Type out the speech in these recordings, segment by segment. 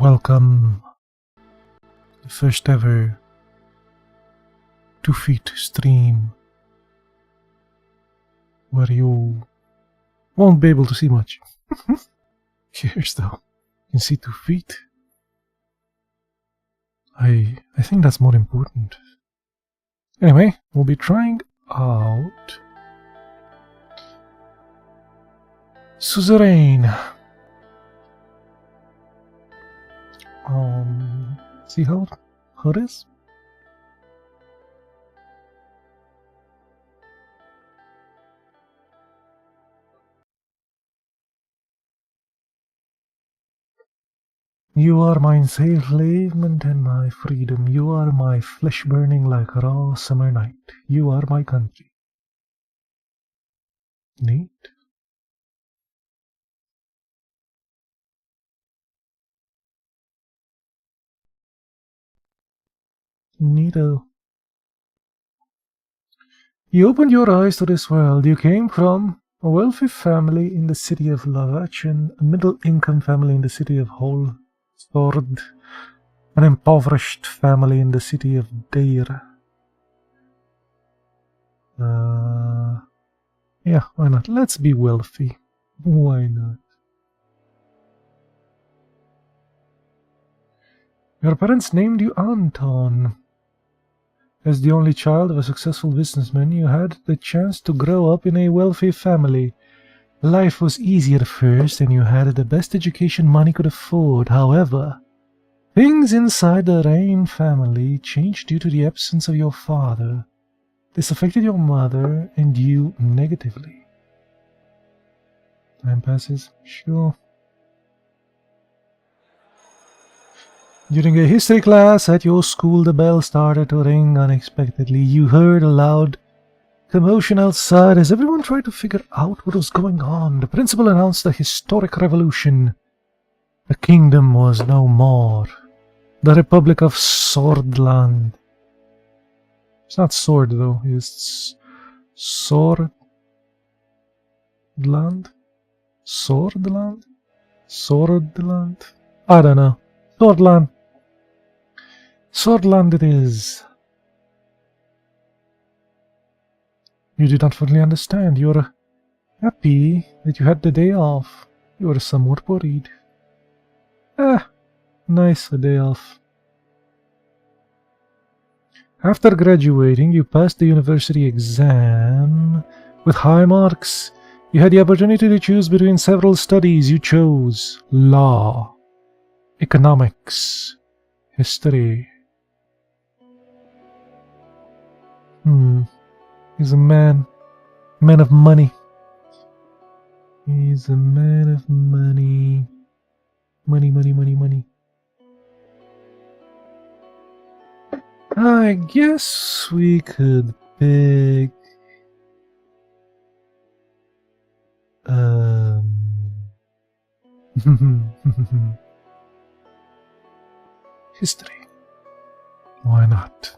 Welcome, the first ever 2 feet stream, where you won't be able to see much. Here's though, you can see 2 feet. I think that's more important. Anyway, we'll be trying out Suzerain. See how it is? You are my enslavement and my freedom. You are my flesh burning like a raw summer night. You are my country. Neat. Neato. You opened your eyes to this world. You came from a wealthy family in the city of Lavachin, a middle-income family in the city of Holsford, an impoverished family in the city of Deir. Yeah, why not? Let's be wealthy. Why not? Your parents named you Anton. As the only child of a successful businessman, you had the chance to grow up in a wealthy family. Life was easy at first, and you had the best education money could afford. However, things inside the Rain family changed due to the absence of your father. This affected your mother and you negatively. Time passes, sure. During a history class at your school, the bell started to ring unexpectedly. You heard a loud commotion outside as everyone tried to figure out what was going on. The principal announced a historic revolution. The kingdom was no more. The Republic of Swordland. It's not sword though, it's Swordland? Swordland? Swordland? I don't know. Swordland. Swordland it is. You did not fully understand. You were happy that you had the day off. You were somewhat worried. Nice, a day off. After graduating, you passed the university exam with high marks. You had the opportunity to choose between several studies. You chose law, economics, history. He's a man of money. He's a man of money. Money, money, money, money. I guess we could pick history. Why not?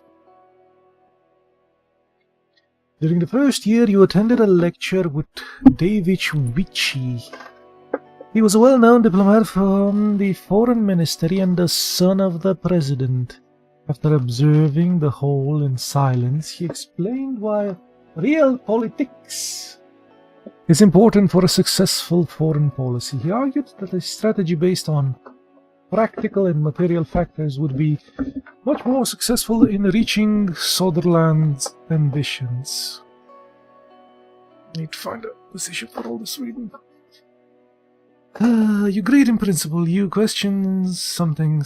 During the first year, you attended a lecture with David Witchy. He was a well-known diplomat from the foreign ministry and the son of the president. After observing the whole in silence, he explained why real politics is important for a successful foreign policy. He argued that a strategy based on practical and material factors would be much more successful in reaching Sutherland's ambitions. Need to find a position for all the Sweden. You agreed in principle. You questioned something.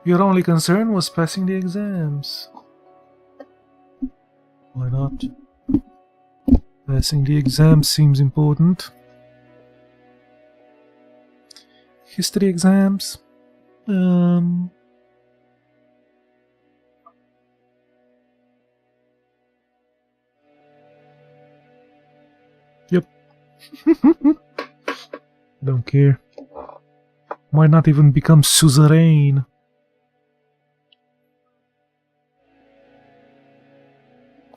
Your only concern was passing the exams. Why not? Passing the exams seems important. History exams. Yep. Don't care. Might not even become Suzerain.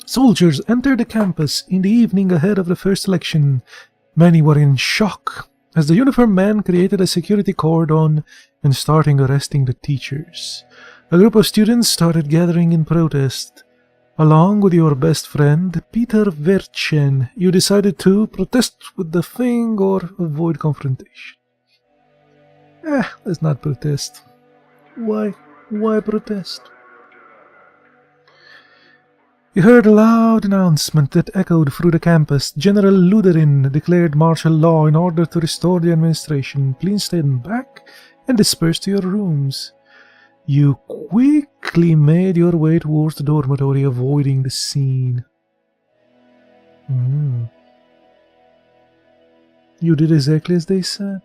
Soldiers entered the campus in the evening ahead of the first election. Many were in shock as the uniformed man created a security cordon and started arresting the teachers. A group of students started gathering in protest. Along with your best friend, Peter Verchen, you decided to protest with the thing or avoid confrontation. Let's not protest. Why? Why protest? You heard a loud announcement that echoed through the campus. General Luderin declared martial law in order to restore the administration. Please stand back and disperse to your rooms. You quickly made your way towards the dormitory, avoiding the scene. You did exactly as they said.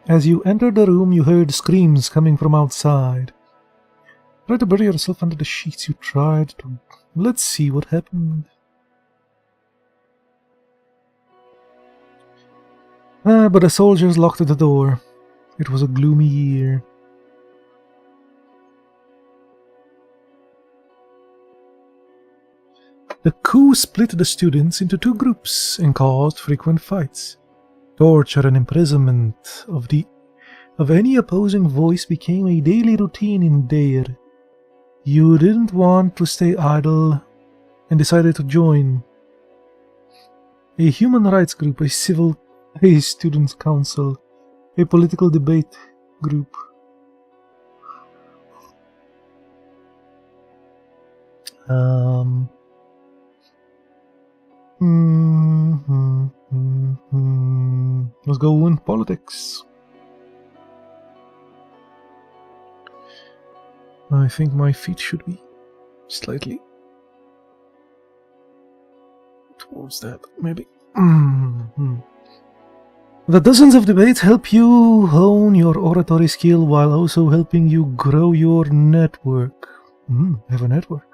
As you entered the room, you heard screams coming from outside. Try to bury yourself under the sheets. You tried to. Let's see what happened. But the soldiers locked the door. It was a gloomy year. The coup split the students into two groups and caused frequent fights. Torture and imprisonment of any opposing voice became a daily routine in Deir. You didn't want to stay idle and decided to join a human rights group, a students' council, a political debate group. Let's go in politics. I think my feet should be slightly towards that, maybe. The dozens of debates help you hone your oratory skill while also helping you grow your network. Have a network.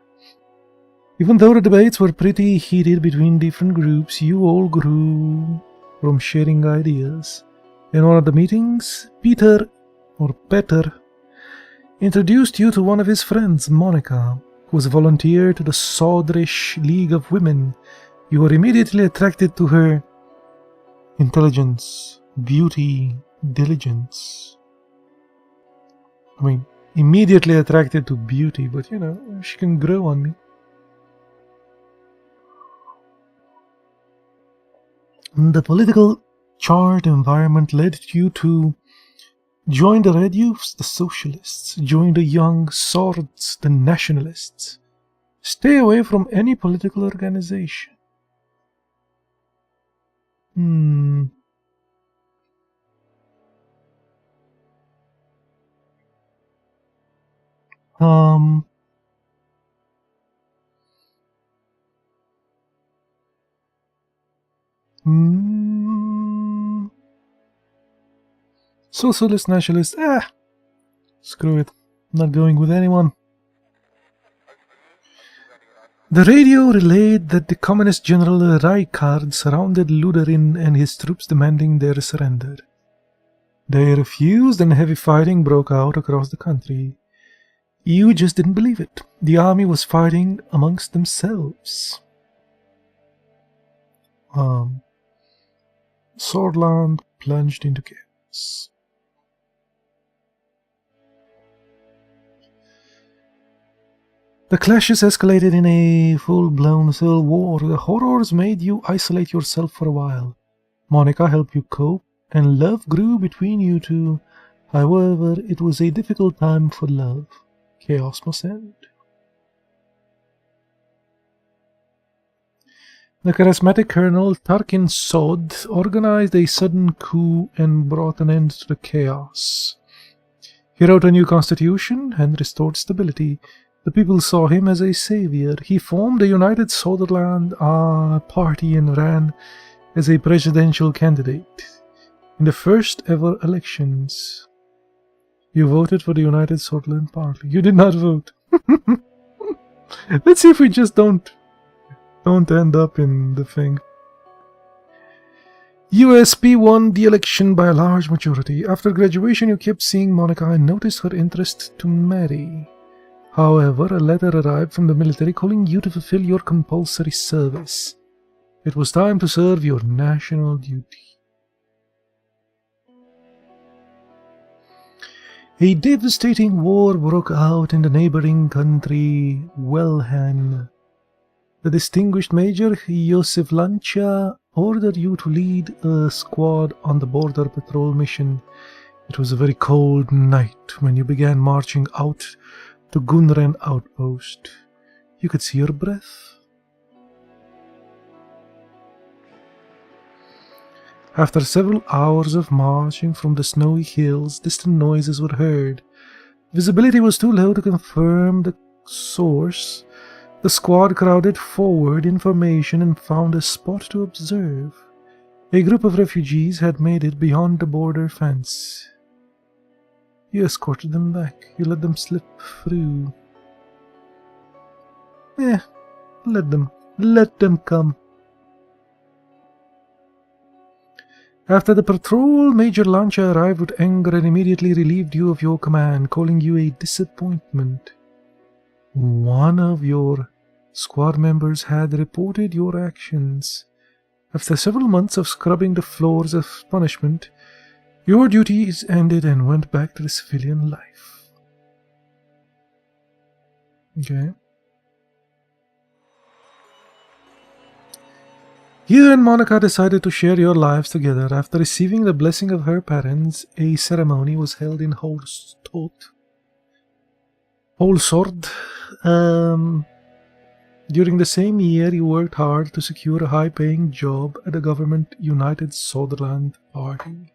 Even though the debates were pretty heated between different groups, you all grew from sharing ideas. In one of the meetings, Peter introduced you to one of his friends, Monica, who was a volunteer to the Sodrish League of Women. You were immediately attracted to her intelligence, beauty, diligence. I mean, immediately attracted to beauty, but she can grow on me. The political charged environment led you to join the Red Youths, the Socialists, join the Young Swords, the Nationalists. Stay away from any political organization. Socialist, nationalist, screw it. Not going with anyone. The radio relayed that the communist general Rijkaard surrounded Luderin and his troops, demanding their surrender. They refused and heavy fighting broke out across the country. You just didn't believe it. The army was fighting amongst themselves. Swordland plunged into chaos. The clashes escalated in a full-blown civil war. The horrors made you isolate yourself for a while. Monica helped you cope, and love grew between you two. However, it was a difficult time for love. Chaos must end. The charismatic Colonel Tarkin Sod organized a sudden coup and brought an end to the chaos. He wrote a new constitution and restored stability. The people saw him as a savior. He formed the United Soderland party and ran as a presidential candidate in the first ever elections. You voted for the United Soderland party. You did not vote. Let's see if we just don't end up in the thing. USP won the election by a large majority. After graduation, you kept seeing Monica and noticed her interest to marry. However, a letter arrived from the military calling you to fulfill your compulsory service. It was time to serve your national duty. A devastating war broke out in the neighboring country, Welhan. The distinguished Major Yosef Lancha ordered you to lead a squad on the border patrol mission. It was a very cold night when you began marching out to Gunren outpost. You could see your breath. After several hours of marching from the snowy hills, distant noises were heard. Visibility was too low to confirm the source. The squad crowded forward in formation and found a spot to observe. A group of refugees had made it beyond the border fence. You escorted them back. You let them slip through. Let them come. After the patrol, Major Lancha arrived with anger and immediately relieved you of your command, calling you a disappointment. One of your squad members had reported your actions. After several months of scrubbing the floors as punishment, your duties ended and went back to the civilian life. Okay. You and Monica decided to share your lives together. After receiving the blessing of her parents, a ceremony was held in Holsord. During the same year, you worked hard to secure a high-paying job at the government United Sutherland Party.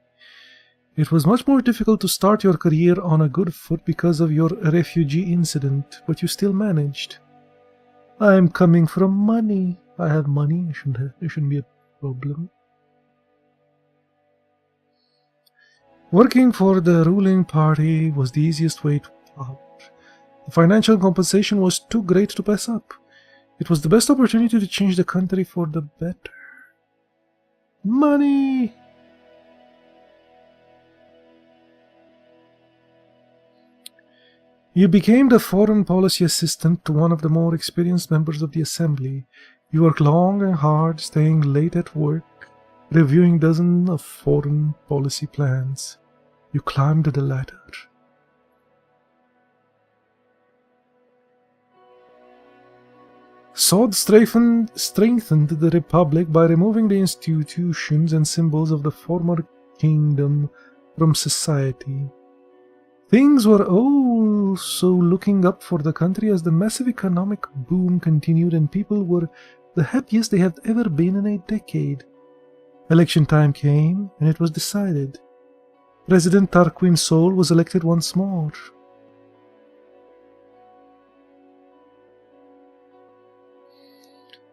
It was much more difficult to start your career on a good foot because of your refugee incident, but you still managed. I'm coming from money. I have money. It shouldn't be a problem. Working for the ruling party was the easiest way to out. The financial compensation was too great to pass up. It was the best opportunity to change the country for the better. Money! You became the foreign policy assistant to one of the more experienced members of the assembly. You worked long and hard, staying late at work, reviewing dozens of foreign policy plans. You climbed the ladder. Sod strengthened the Republic by removing the institutions and symbols of the former kingdom from society. Things were also looking up for the country as the massive economic boom continued and people were the happiest they had ever been in a decade. Election time came and it was decided. President Tarquin Sol was elected once more.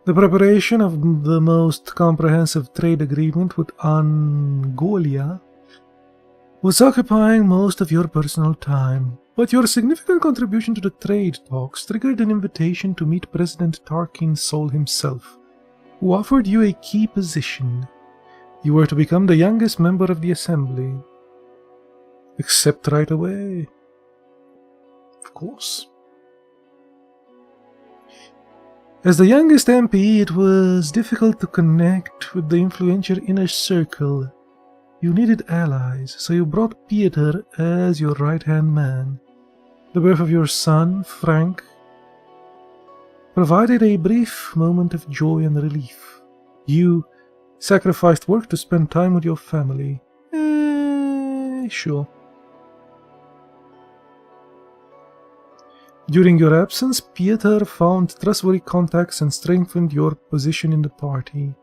The preparation of the most comprehensive trade agreement with Angolia was occupying most of your personal time, but your significant contribution to the trade talks triggered an invitation to meet President Tarquin Sol himself, who offered you a key position. You were to become the youngest member of the assembly. Accept right away. Of course. As the youngest MP, it was difficult to connect with the influential inner circle. You needed allies, so you brought Pieter as your right-hand man. The birth of your son, Frank, provided a brief moment of joy and relief. You sacrificed work to spend time with your family. Sure. During your absence, Pieter found trustworthy contacts and strengthened your position in the party.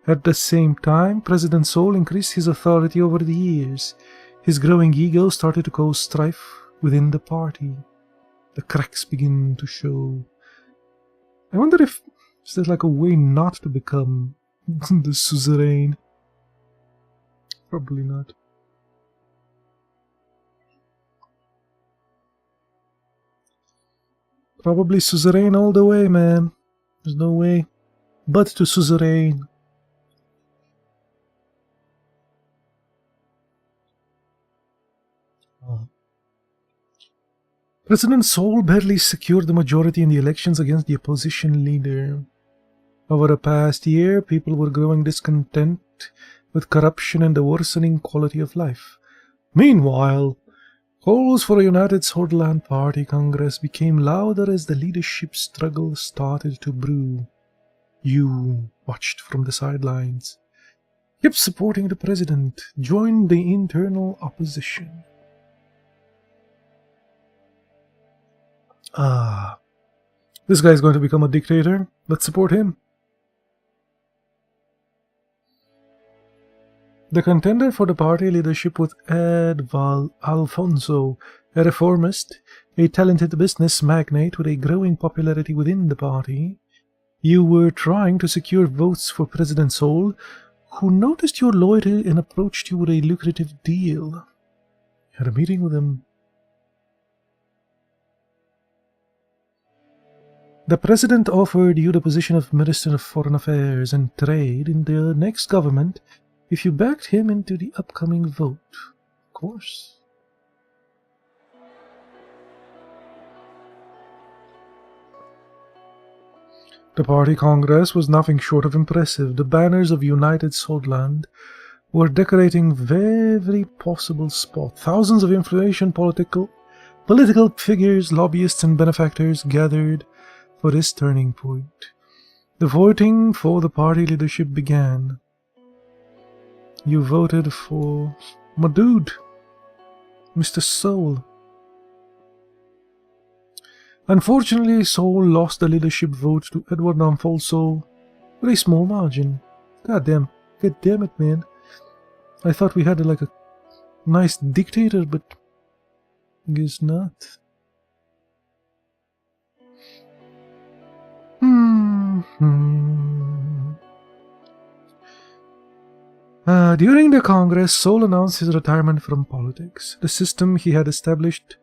At the same time, President Sol increased his authority over the years. His growing ego started to cause strife within the party. The cracks begin to show. I wonder if there's like a way not to become the Suzerain. Probably not. Probably Suzerain all the way, man. There's no way but to Suzerain. President Sol barely secured the majority in the elections against the opposition leader. Over the past year, people were growing discontent with corruption and the worsening quality of life. Meanwhile, calls for a united Swordsland Party Congress became louder as the leadership struggle started to brew. You watched from the sidelines, kept supporting the president, joined the internal opposition. This guy's going to become a dictator. Let's support him. The contender for the party leadership was Edval Alfonso, a reformist, a talented business magnate with a growing popularity within the party. You were trying to secure votes for President Sol, who noticed your loyalty and approached you with a lucrative deal. You had a meeting with him. The president offered you the position of Minister of Foreign Affairs and Trade in the next government if you backed him into the upcoming vote. Of course. The party congress was nothing short of impressive. The banners of United Swordsland were decorating every possible spot. Thousands of influential political figures, lobbyists, and benefactors gathered for this turning point. The voting for the party leadership began. You voted for my dude, Mr. Sol. Unfortunately, Sol lost the leadership vote to Edward Alfonso with a small margin. God damn it, man. I thought we had like a nice dictator, but guess not. During the Congress, Sol announced his retirement from politics. The system he had established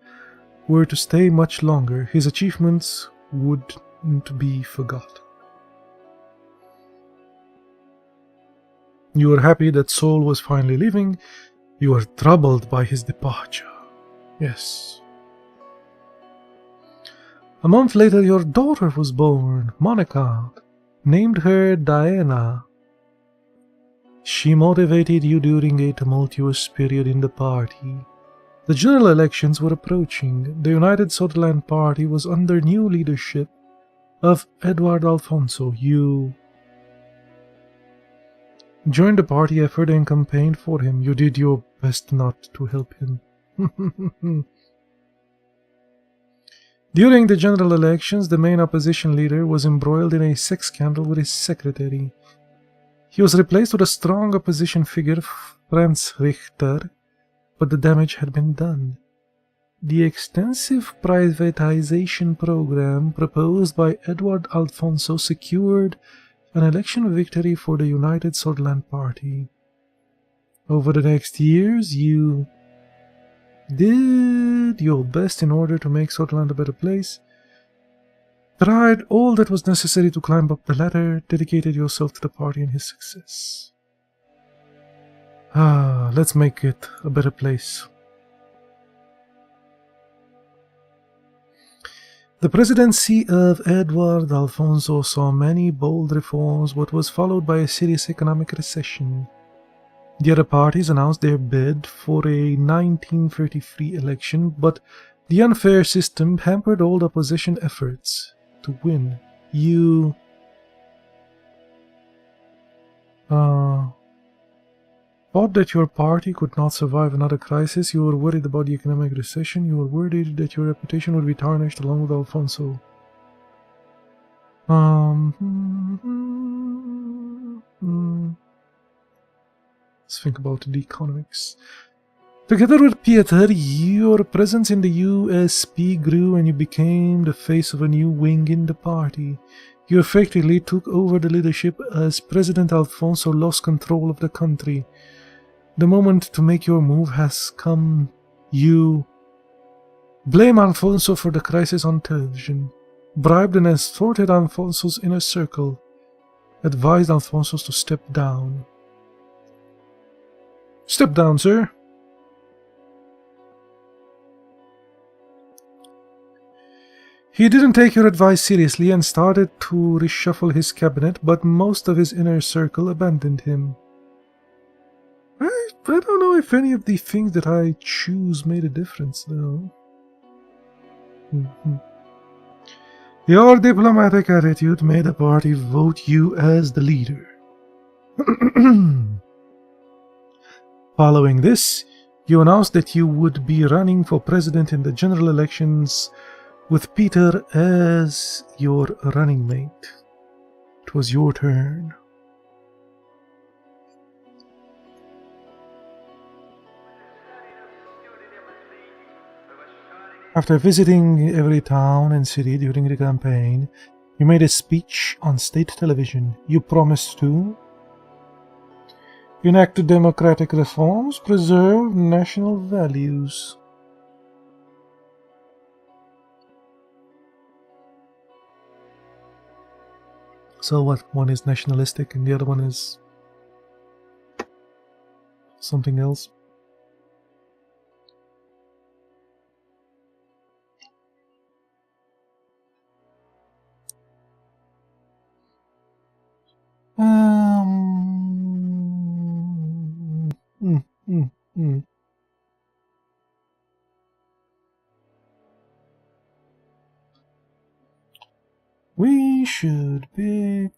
were to stay much longer. His achievements wouldn't be forgotten. You were happy that Sol was finally leaving. You were troubled by his departure. Yes. A month later, your daughter was born, Monica. Named her Diana. She motivated you during a tumultuous period in the party. The general elections were approaching. The United Swordsland Party was under new leadership of Edward Alfonso. You joined the party effort and campaigned for him. You did your best not to help him. During the general elections, the main opposition leader was embroiled in a sex scandal with his secretary. He was replaced with a strong opposition figure, Franz Richter, but the damage had been done. The extensive privatization program proposed by Edward Alfonso secured an election victory for the United Swordsland Party. Over the next years, you did your best in order to make Swordsland a better place, tried all that was necessary to climb up the ladder, dedicated yourself to the party and his success. Let's make it a better place. The presidency of Edward Alfonso saw many bold reforms, but was followed by a serious economic recession. The other parties announced their bid for a 1933 election, but the unfair system hampered all the opposition efforts to win. You thought that your party could not survive another crisis. You were worried about the economic recession. You were worried that your reputation would be tarnished along with Alfonso. Let's think about the economics. Together with Pieter, your presence in the USP grew and you became the face of a new wing in the party. You effectively took over the leadership as President Alfonso lost control of the country. The moment to make your move has come. You blame Alfonso for the crisis on television, bribed and escorted Alfonso's inner circle, advised Alfonso to step down. Step down, sir. He didn't take your advice seriously and started to reshuffle his cabinet, but most of his inner circle abandoned him. I don't know if any of the things that I choose made a difference, though. Your diplomatic attitude made the party vote you as the leader. Following this, you announced that you would be running for president in the general elections with Peter as your running mate. It was your turn. After visiting every town and city during the campaign, you made a speech on state television. You promised to enact democratic reforms, preserve national values. So what? One is nationalistic and the other one is something else? We should pick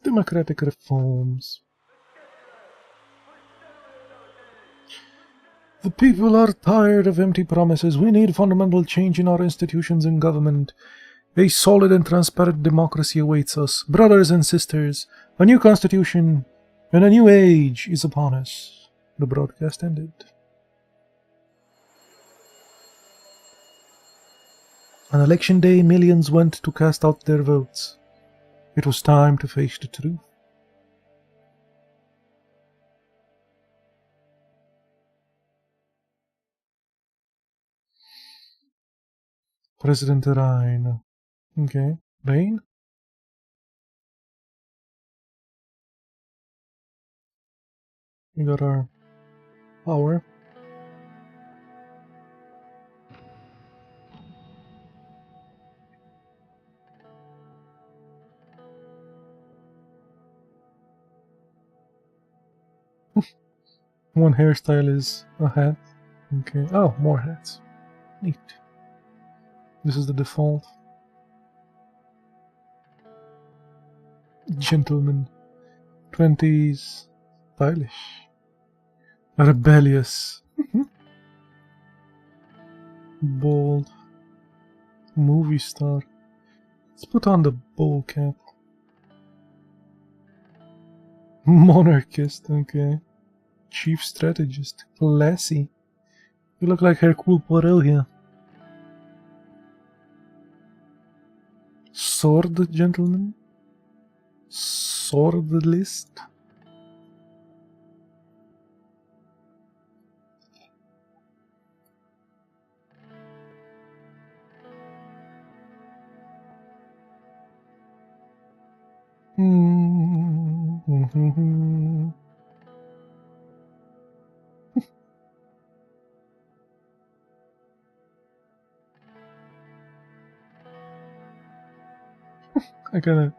democratic reforms. The people are tired of empty promises. We need fundamental change in our institutions and government. A solid and transparent democracy awaits us. Brothers and sisters, a new constitution and a new age is upon us. The broadcast ended. On election day, millions went to cast out their votes. It was time to face the truth. President Ryan. Okay. Bane? We got our power. One hairstyle is a hat. Okay. Oh, more hats. Neat. This is the default. Gentleman. 20s. Stylish. Rebellious. Bold. Movie star. Let's put on the bowl cap. Monarchist, okay. Chief strategist. Classy. You look like Hercule Poirot here. Sword gentleman? Swordlist? I kinda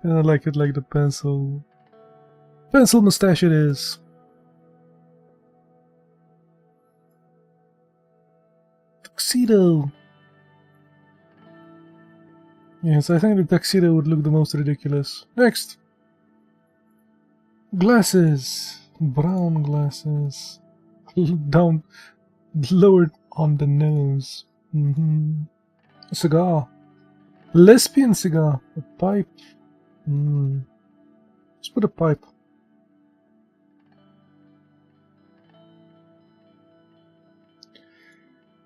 like it like the pencil mustache it is. Tuxedo. Yes, I think the tuxedo would look the most ridiculous. Next. Glasses. Brown glasses. Down, lowered on the nose. A cigar. Lesbian cigar. A pipe. Let's put a pipe.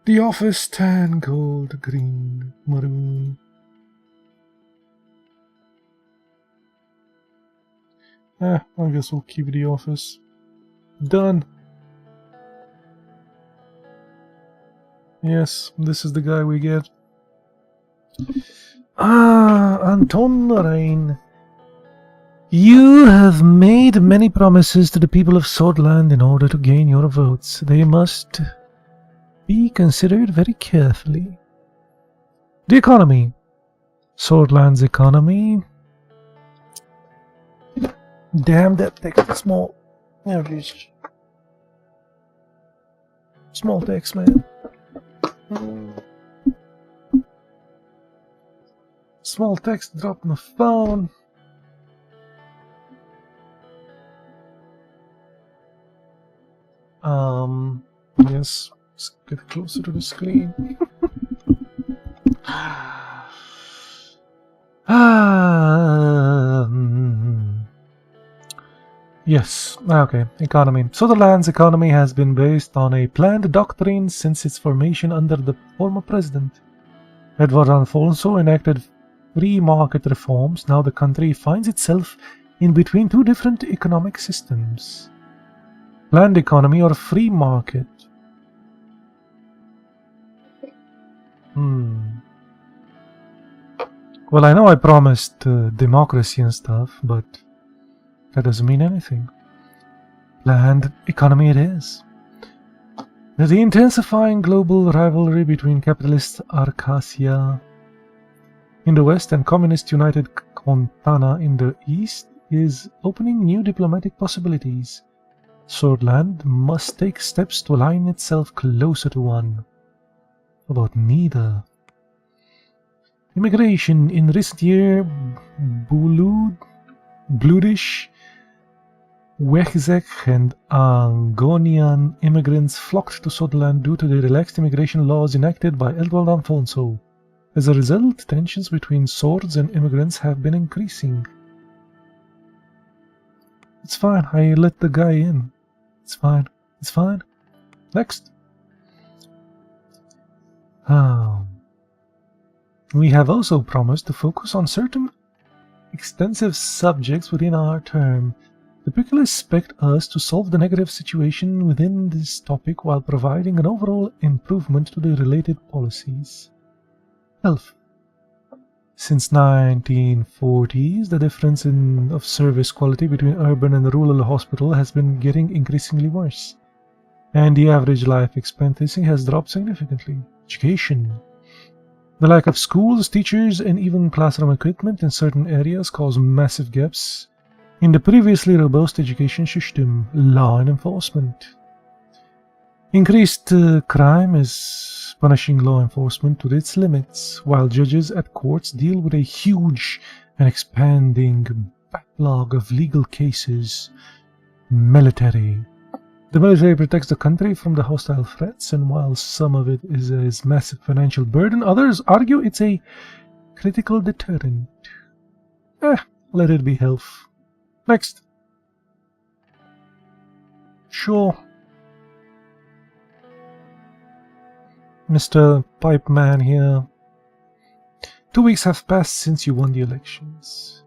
The office tan, gold, green, maroon. I guess we'll keep the office. Done. Yes, this is the guy we get. Anton Lorraine. You have made many promises to the people of Swordland in order to gain your votes. They must be considered very carefully. The economy. Swordland's economy. Damn, that text is small. There it is. Small text, man. Small text dropped my phone. Yes, let's get closer to the screen. Yes, okay, economy. Sutherland's economy has been based on a planned doctrine since its formation under the former president. Edward Alfonso enacted free market reforms. Now the country finds itself in between two different economic systems. Planned economy or free market? Well, I know I promised democracy and stuff, but that doesn't mean anything. Planned economy it is. The intensifying global rivalry between capitalist Arcasia in the west and communist United Contana in the east is opening new diplomatic possibilities. Swordland must take steps to align itself closer to one. About neither. Immigration. In recent year, Bludish, Wechzek and Angonian immigrants flocked to Sutherland due to the relaxed immigration laws enacted by Edward Alfonso. As a result, tensions between swords and immigrants have been increasing. It's fine, I let the guy in. It's fine, it's fine. Next. We have also promised to focus on certain extensive subjects within our term. The people expect us to solve the negative situation within this topic while providing an overall improvement to the related policies. Health. Since 1940s, the difference of service quality between urban and rural hospital has been getting increasingly worse, and the average life expectancy has dropped significantly. Education. The lack of schools, teachers, and even classroom equipment in certain areas cause massive gaps in the previously robust education system. Law and enforcement. Increased crime is punishing law enforcement to its limits, while judges at courts deal with a huge and expanding backlog of legal cases. Military. The military protects the country from the hostile threats, and while some of it is a massive financial burden, others argue it's a critical deterrent. Let it be health. Next. Sure. Mr. Pipe Man here. 2 weeks have passed since you won the elections.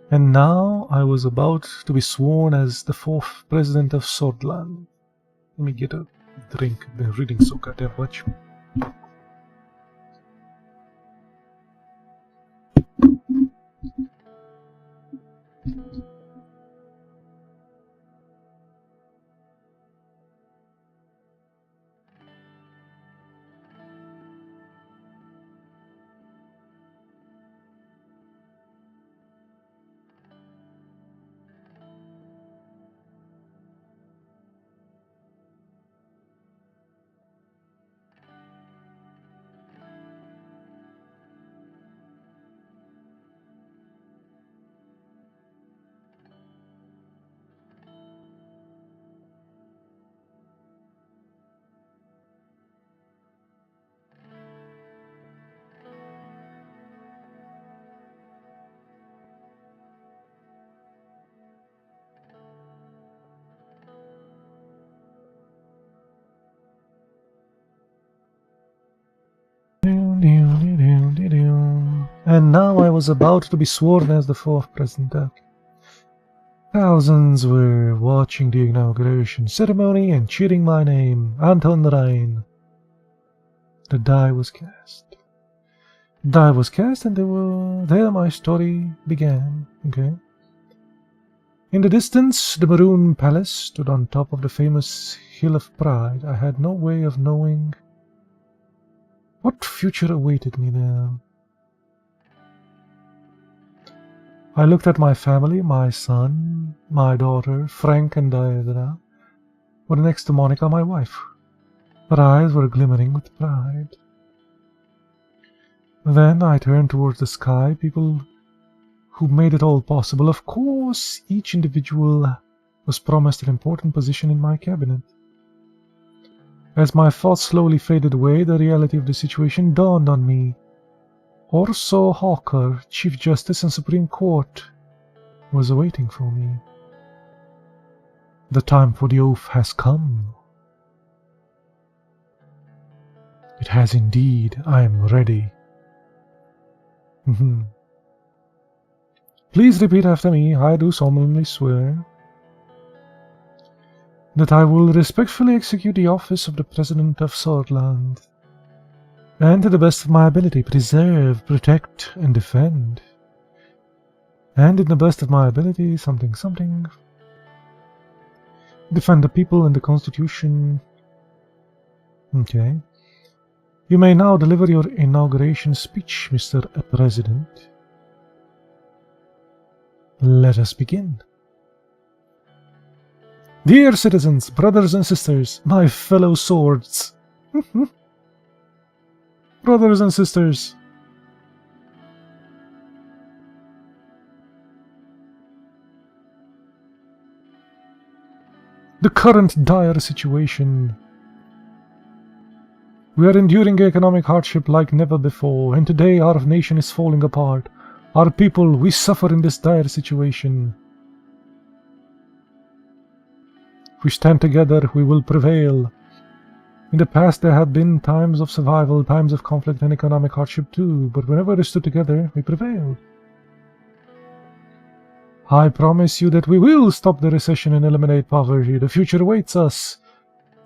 And now I was about to be sworn as the 4th president of Swordland. Let me get a drink. I've been reading so goddamn much. And now I was about to be sworn as the 4th president. Thousands were watching the inauguration ceremony and cheering my name, Anton Rhein. The die was cast. And there my story began. Okay. In the distance, the Maroon Palace stood on top of the famous Hill of Pride. I had no way of knowing What future awaited me there? I looked at my family, my son, my daughter, Frank and Diana, were next to Monica, my wife. Her eyes were glimmering with pride. Then I turned towards the sky, people who made it all possible. Of course, each individual was promised an important position in my cabinet. As my thoughts slowly faded away, the reality of the situation dawned on me. Orso Hawker, Chief Justice and Supreme Court, was awaiting for me. The time for the oath has come. It has indeed. I am ready. Please repeat after me. I do solemnly swear that I will respectfully execute the office of the President of Swordland, and to the best of my ability preserve, protect, and defend. And in the best of my ability, something, defend the people and the Constitution. Okay. You may now deliver your inauguration speech, Mr. President. Let us begin. Dear citizens, brothers and sisters, my fellow swords. Brothers and sisters. The current dire situation. We are enduring economic hardship like never before, and today our nation is falling apart. Our people, we suffer in this dire situation. If we stand together, we will prevail. In the past there have been times of survival, times of conflict and economic hardship too, but whenever we stood together, we prevailed. I promise you that we will stop the recession and eliminate poverty. The future awaits us.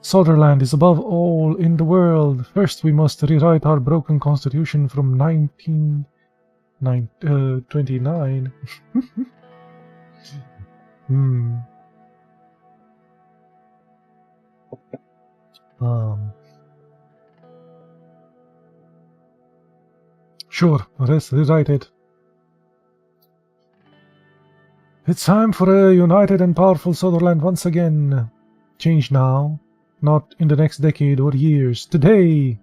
Sutherland is above all in the world. First we must rewrite our broken constitution from 1929. Sure, let's rewrite it. It's time for a united and powerful Sutherland once again. Change now, not in the next decade or years. Today!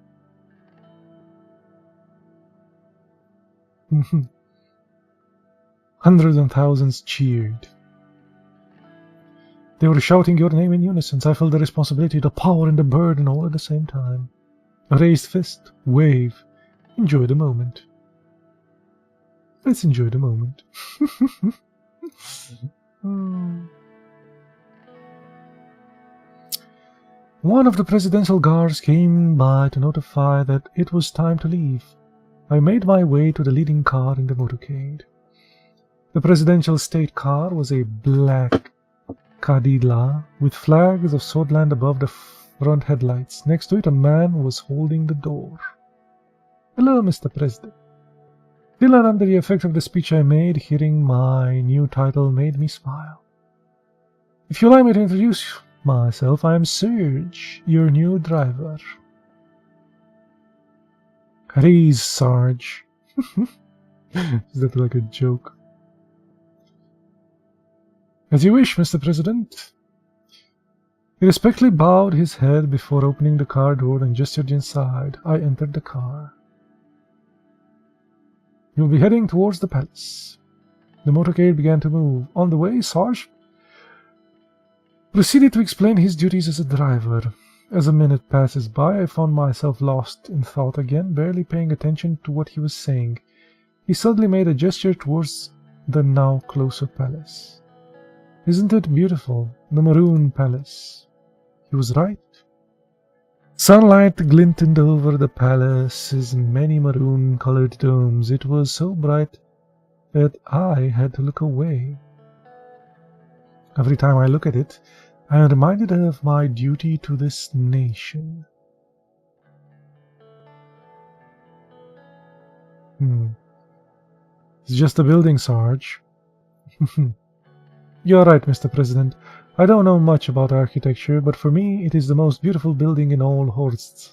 Hundreds and thousands cheered. They were shouting your name in unison. I felt the responsibility, the power, and the burden all at the same time. A raised fist, wave. Enjoy the moment. Let's enjoy the moment. One of the presidential guards came by to notify that it was time to leave. I made my way to the leading car in the motorcade. The presidential state car was a black Cadillac with flags of Swordland above the front headlights. Next to it, a man was holding the door. Hello, Mr. President. Still not under the effect of the speech I made, hearing my new title made me smile. If you allow me to introduce myself, I am Serge, your new driver. Please, Sarge. Is that like a joke? As you wish, Mr. President. He respectfully bowed his head before opening the car door and gestured inside. I entered the car. You'll be heading towards the palace. The motorcade began to move. On the way, Sarge proceeded to explain his duties as a driver. As a minute passes by, I found myself lost in thought again, barely paying attention to what he was saying. He suddenly made a gesture towards the now closer palace. Isn't it beautiful? The Maroon Palace. He was right. Sunlight glinted over the palace's many maroon-colored domes. It was so bright that I had to look away. Every time I look at it, I am reminded of my duty to this nation. It's just a building, Sarge. You're right, Mr. President. I don't know much about architecture, but for me it is the most beautiful building in all Horst.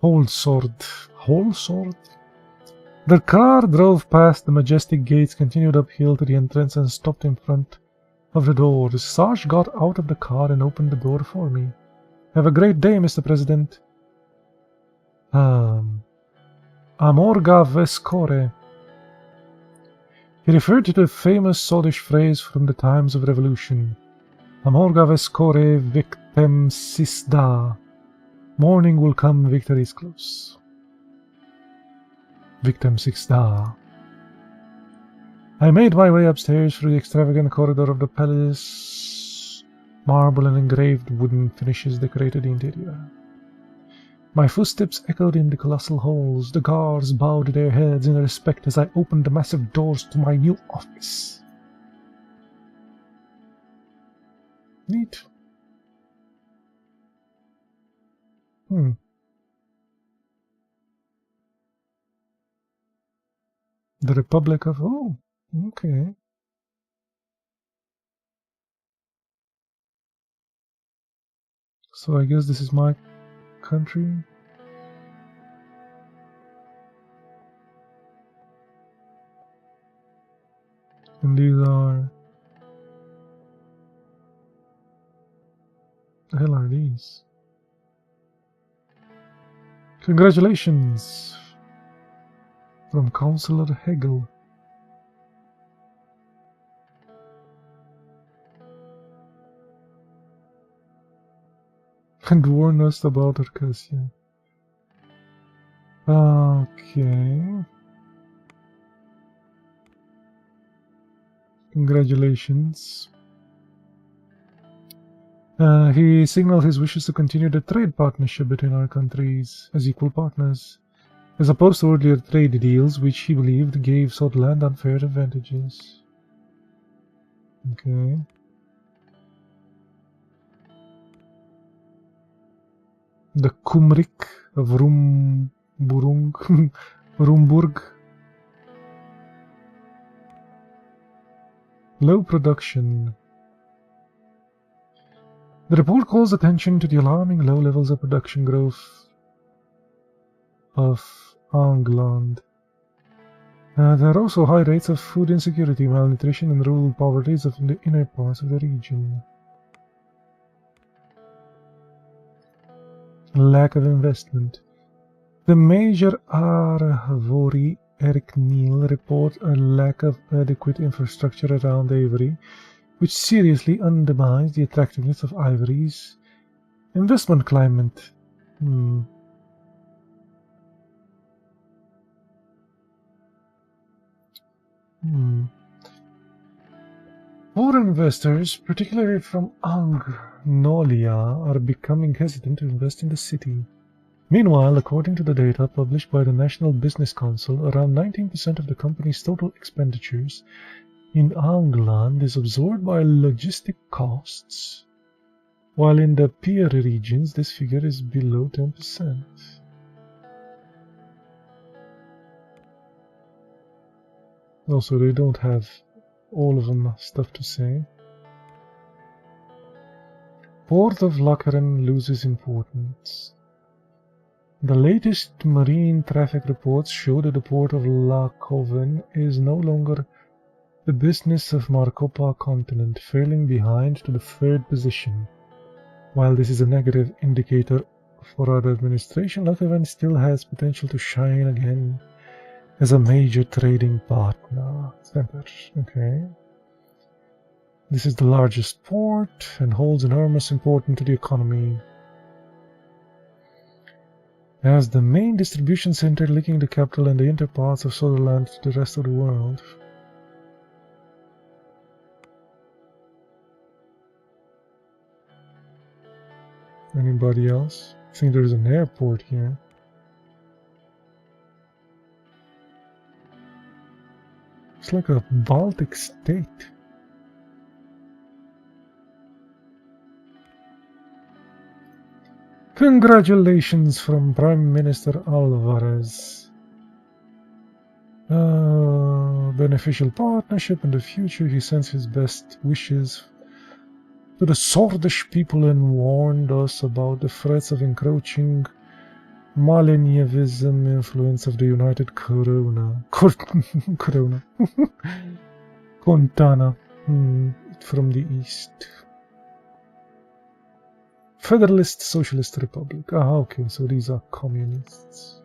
Whole sword. Whole sword? The car drove past the majestic gates, continued uphill to the entrance, and stopped in front of the door. The Sarge got out of the car and opened the door for me. Have a great day, Mr. President. Amorga Vescore. He referred to the famous Swedish phrase from the times of revolution. Amorga Vescore victem sisda. Morning will come, victory is close. Victim sisda. I made my way upstairs through the extravagant corridor of the palace. Marble and engraved wooden finishes decorated the interior. My footsteps echoed in the colossal halls. The guards bowed their heads in respect as I opened the massive doors to my new office. Neat. The Republic of... Oh, okay. So I guess this is my country. And these are... The hell are these? Congratulations! From Councillor Hegel. And warn us about Arcasia. Okay. Congratulations. He signaled his wishes to continue the trade partnership between our countries as equal partners, as opposed to earlier trade deals which he believed gave Sutherland unfair advantages. Okay. The Kumrik of Rumburg. Low production. The report calls attention to the alarming low levels of production growth of Angland. There are also high rates of food insecurity, malnutrition, and rural poverty in the inner parts of the region. Lack of investment. The Major Arvori Eric Neal report a lack of adequate infrastructure around Avery, which seriously undermines the attractiveness of Ivory's investment climate. Foreign investors, particularly from Angnolia, are becoming hesitant to invest in the city. Meanwhile, according to the data published by the National Business Council, around 19% of the company's total expenditures in Angland is absorbed by logistic costs, while in the peer regions this figure is below 10%. Also, they don't have all of them stuff to say. Port of Lokeren loses importance. The latest marine traffic reports show that the port of Lakoven is no longer the business of Markopa continent, falling behind to the 3rd position. While this is a negative indicator for our administration, Lakoven still has potential to shine again as a major trading partner. Center. Okay. This is the largest port and holds enormous importance to the economy. As the main distribution center linking the capital and the interparts of Sutherland to the rest of the world. Anybody else? I think there's an airport here. It's like a Baltic state. Congratulations from Prime Minister Alvarez. Beneficial partnership in the future. He sends his best wishes to the Swordish people and warned us about the threats of encroaching Millennialism influence of the United Corona. Corona. Contana. From the east. Federalist Socialist Republic. Ah, okay, so these are communists.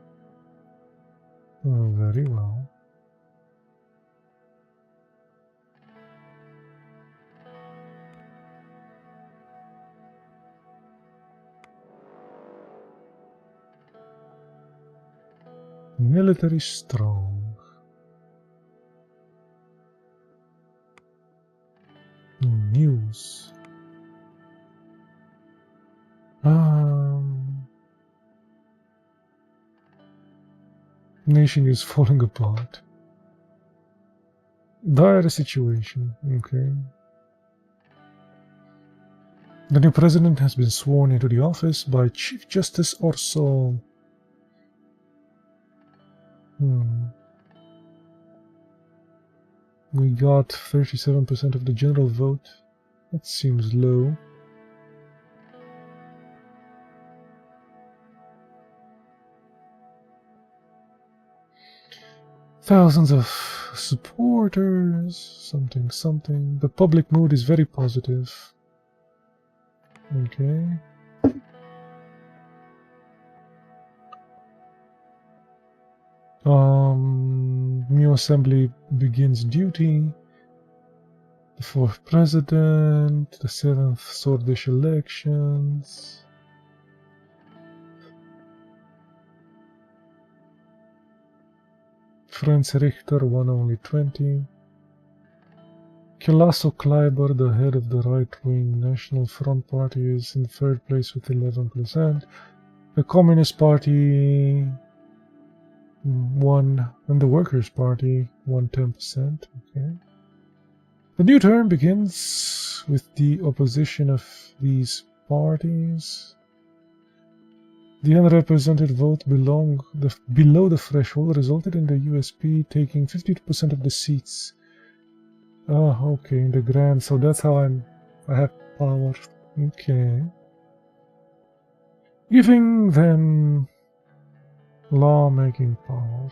Oh, very well. Military strong. News. Nation is falling apart. Dire situation. Okay. The new president has been sworn into the office by Chief Justice Orso. We got 37% of the general vote. That seems low. Thousands of supporters, something. The public mood is very positive. Okay. New assembly begins duty. The 4th president, the 7th Swordish elections. Franz Richter won only 20. Kilaso Kleiber, the head of the right-wing National Front Party, is in 3rd place with 11%. The Communist Party won, and the Workers' Party won 10%. Okay. The new term begins with the opposition of these parties. The unrepresented vote below the threshold resulted in the USP taking 52% of the seats. Ah, okay, in the grand, so that's how I have power. Okay. Giving them lawmaking power.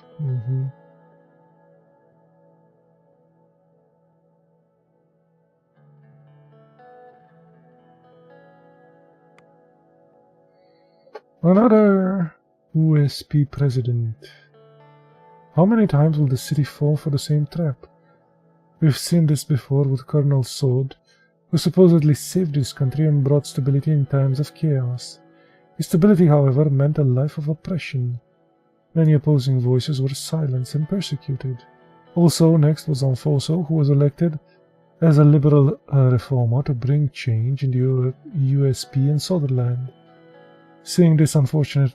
Another USP president. How many times will the city fall for the same trap? We've seen this before with Colonel Sod, who supposedly saved his country and brought stability in times of chaos. His stability, however, meant a life of oppression. Many opposing voices were silenced and persecuted. Also, next was Anfoso, who was elected as a liberal reformer to bring change in the USP and Sutherland. Seeing this unfortunate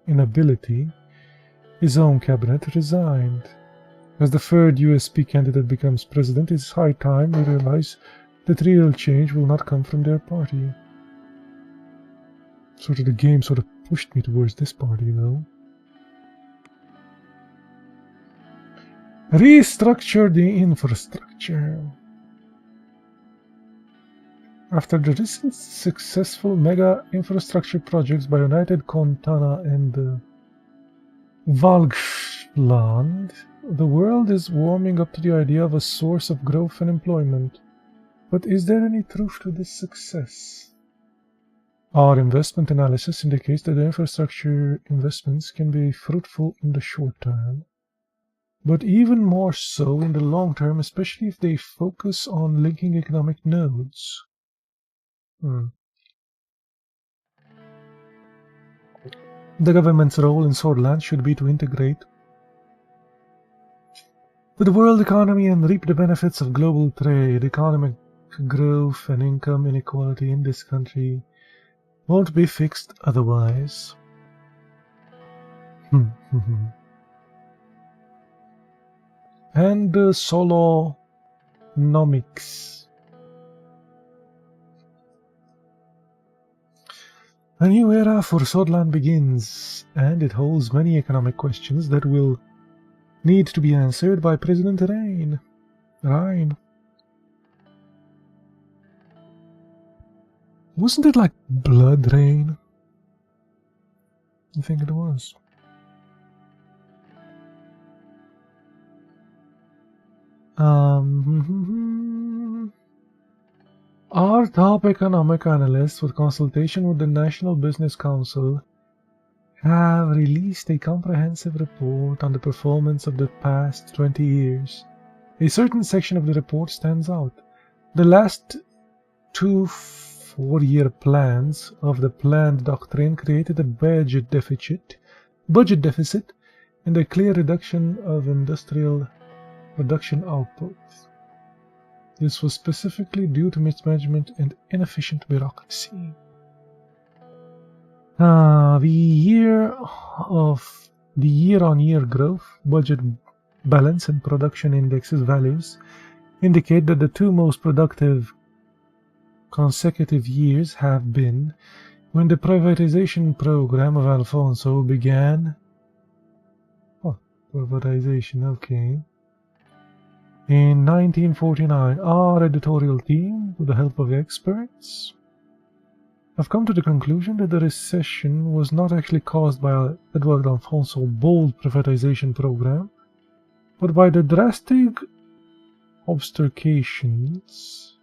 inability, his own cabinet resigned. As the 3rd USP candidate becomes president, it's high time we realize that real change will not come from their party. Sort of the game sort of pushed me towards this party, though. Restructure the infrastructure. After the recent successful mega infrastructure projects by United Contana and Valgland, the world is warming up to the idea of a source of growth and employment. But is there any truth to this success? Our investment analysis indicates that the infrastructure investments can be fruitful in the short term, but even more so in the long term, especially if they focus on linking economic nodes. The government's role in Swordland should be to integrate with the world economy and reap the benefits of global trade. Economic growth and income inequality in this country won't be fixed otherwise. And Solonomics. A new era for Swordland begins, and it holds many economic questions that will need to be answered by President Rhine. Wasn't it like Blood Rain? I think it was. Our top economic analysts, with consultation with the National Business Council, have released a comprehensive report on the performance of the past 20 years. A certain section of the report stands out. The last two 4-year plans of the planned doctrine created a budget deficit, and a clear reduction of industrial production output. This was specifically due to mismanagement and inefficient bureaucracy. The year-on-year growth, budget balance, and production indexes values indicate that the two most productive consecutive years have been when the privatization program of Alfonso began. Oh, privatization, okay. In 1949, our editorial team, with the help of experts, have come to the conclusion that the recession was not actually caused by Edward Alfonso's bold privatization program, but by the drastic obstructions,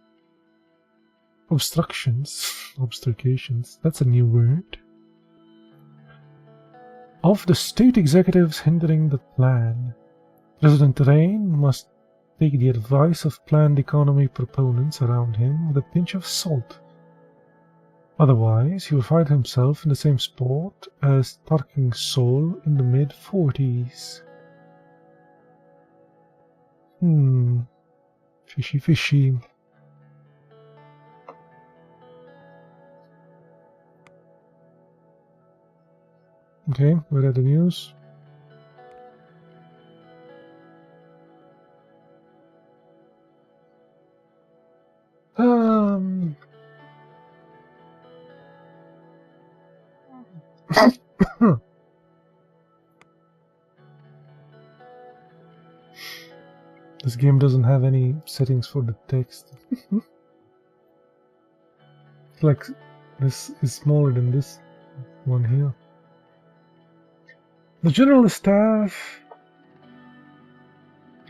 that's a new word, of the state executives hindering the plan. President Rain must take the advice of planned economy proponents around him with a pinch of salt. Otherwise, he will find himself in the same spot as Tarking Sol in the mid-40s. Fishy, fishy. Okay, we read the news. This game doesn't have any settings for the text. It's like this is smaller than this one here. The General Staff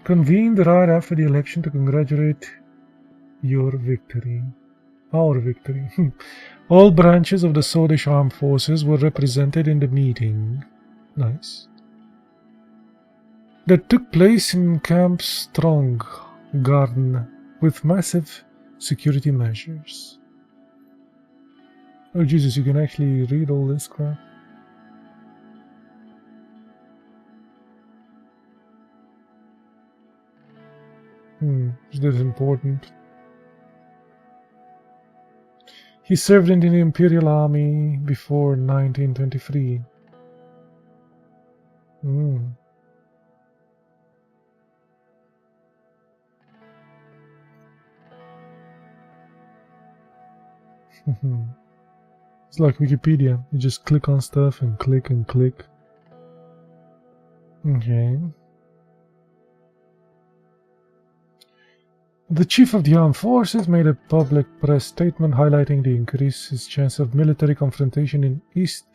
convened right after the election to congratulate our victory. All branches of the Swedish Armed Forces were represented in the meeting. Nice. That took place in Camp Strong Garden with massive security measures. Oh Jesus, you can actually read all this crap. Is this important? He served in the Imperial Army before 1923. It's like Wikipedia. You just click on stuff and click and click. Okay. The Chief of the Armed Forces made a public press statement highlighting the increased chance of military confrontation in East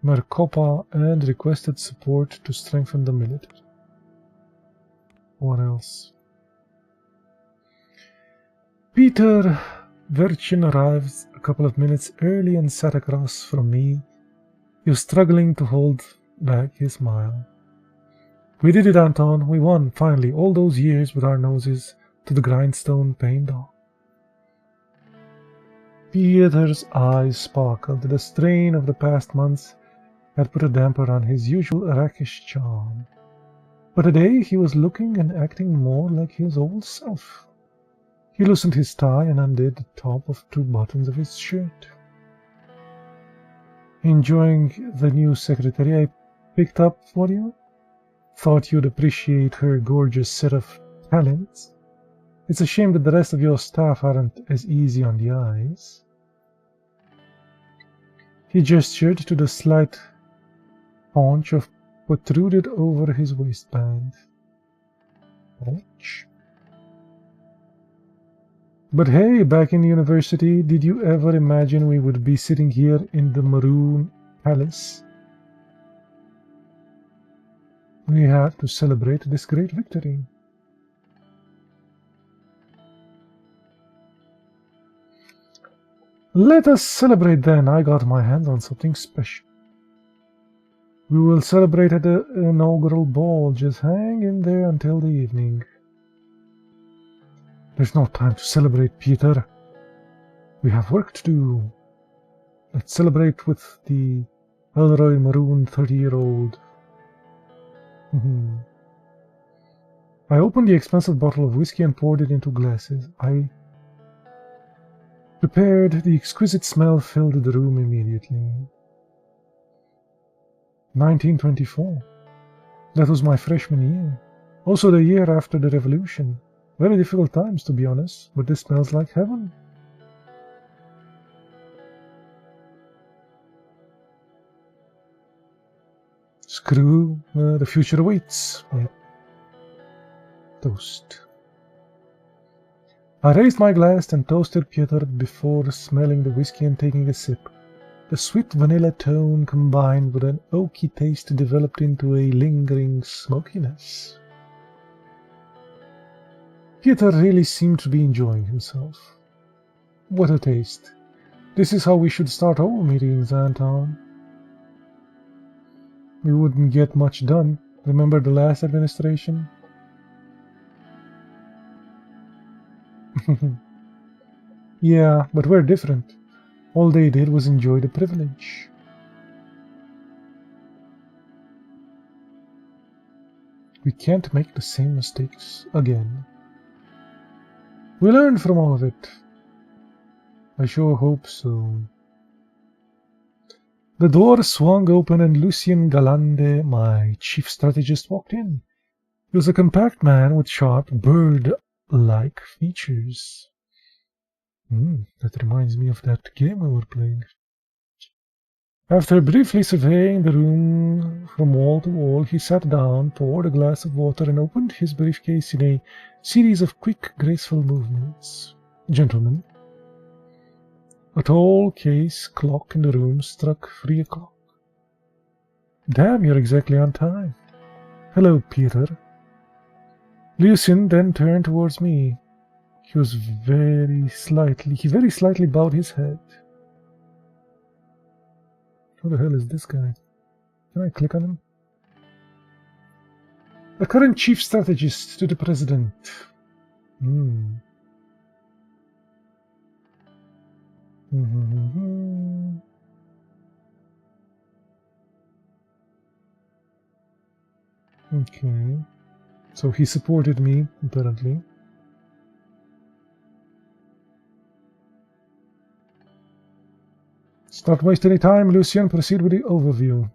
Maricopa and requested support to strengthen the military. What else? Peter Verchin arrived a couple of minutes early and sat across from me. He was struggling to hold back his smile. We did it, Anton. We won, finally. All those years with our noses to the grindstone paid off. Peter's eyes sparkled. The strain of the past months had put a damper on his usual rakish charm. But today he was looking and acting more like his old self. He loosened his tie and undid the top of 2 buttons of his shirt. Enjoying the new secretary I picked up for you? Thought you'd appreciate her gorgeous set of talents. It's a shame that the rest of your staff aren't as easy on the eyes. He gestured to the slight paunch of protruded over his waistband. Paunch? But hey, back in university, did you ever imagine we would be sitting here in the Maroon Palace, We have to celebrate this great victory. Let us celebrate then. I got my hands on something special. We will celebrate at the inaugural ball. Just hang in there until the evening. There's no time to celebrate, Peter. We have work to do. Let's celebrate with the Elroy Maroon 30-year-old. I opened the expensive bottle of whiskey and poured it into glasses. I prepared. The exquisite smell filled the room immediately. 1924. That was my freshman year. Also the year after the revolution. Very difficult times, to be honest, but this smells like heaven. Screw, the future awaits. Toast. I raised my glass and toasted Peter before smelling the whiskey and taking a sip. The sweet vanilla tone combined with an oaky taste developed into a lingering smokiness. Peter really seemed to be enjoying himself. What a taste. This is how we should start our meetings, Anton. We wouldn't get much done. Remember the last administration? Yeah, but we're different. All they did was enjoy the privilege. We can't make the same mistakes again. We learned from all of it. I sure hope so. The door swung open and Lucien Galande, my chief strategist, walked in. He was a compact man with sharp, bird-like features. That reminds me of that game we were playing. After briefly surveying the room from wall to wall, he sat down, poured a glass of water, and opened his briefcase in a series of quick, graceful movements. Gentlemen. A tall case clock in the room struck 3 o'clock. Damn, you're exactly on time. Hello, Peter. Lucien then turned towards me. He very slightly bowed his head. Who the hell is this guy? Can I click on him? The current chief strategist to the president. Okay. So he supported me, apparently. Let's not waste any time, Lucien. Proceed with the overview.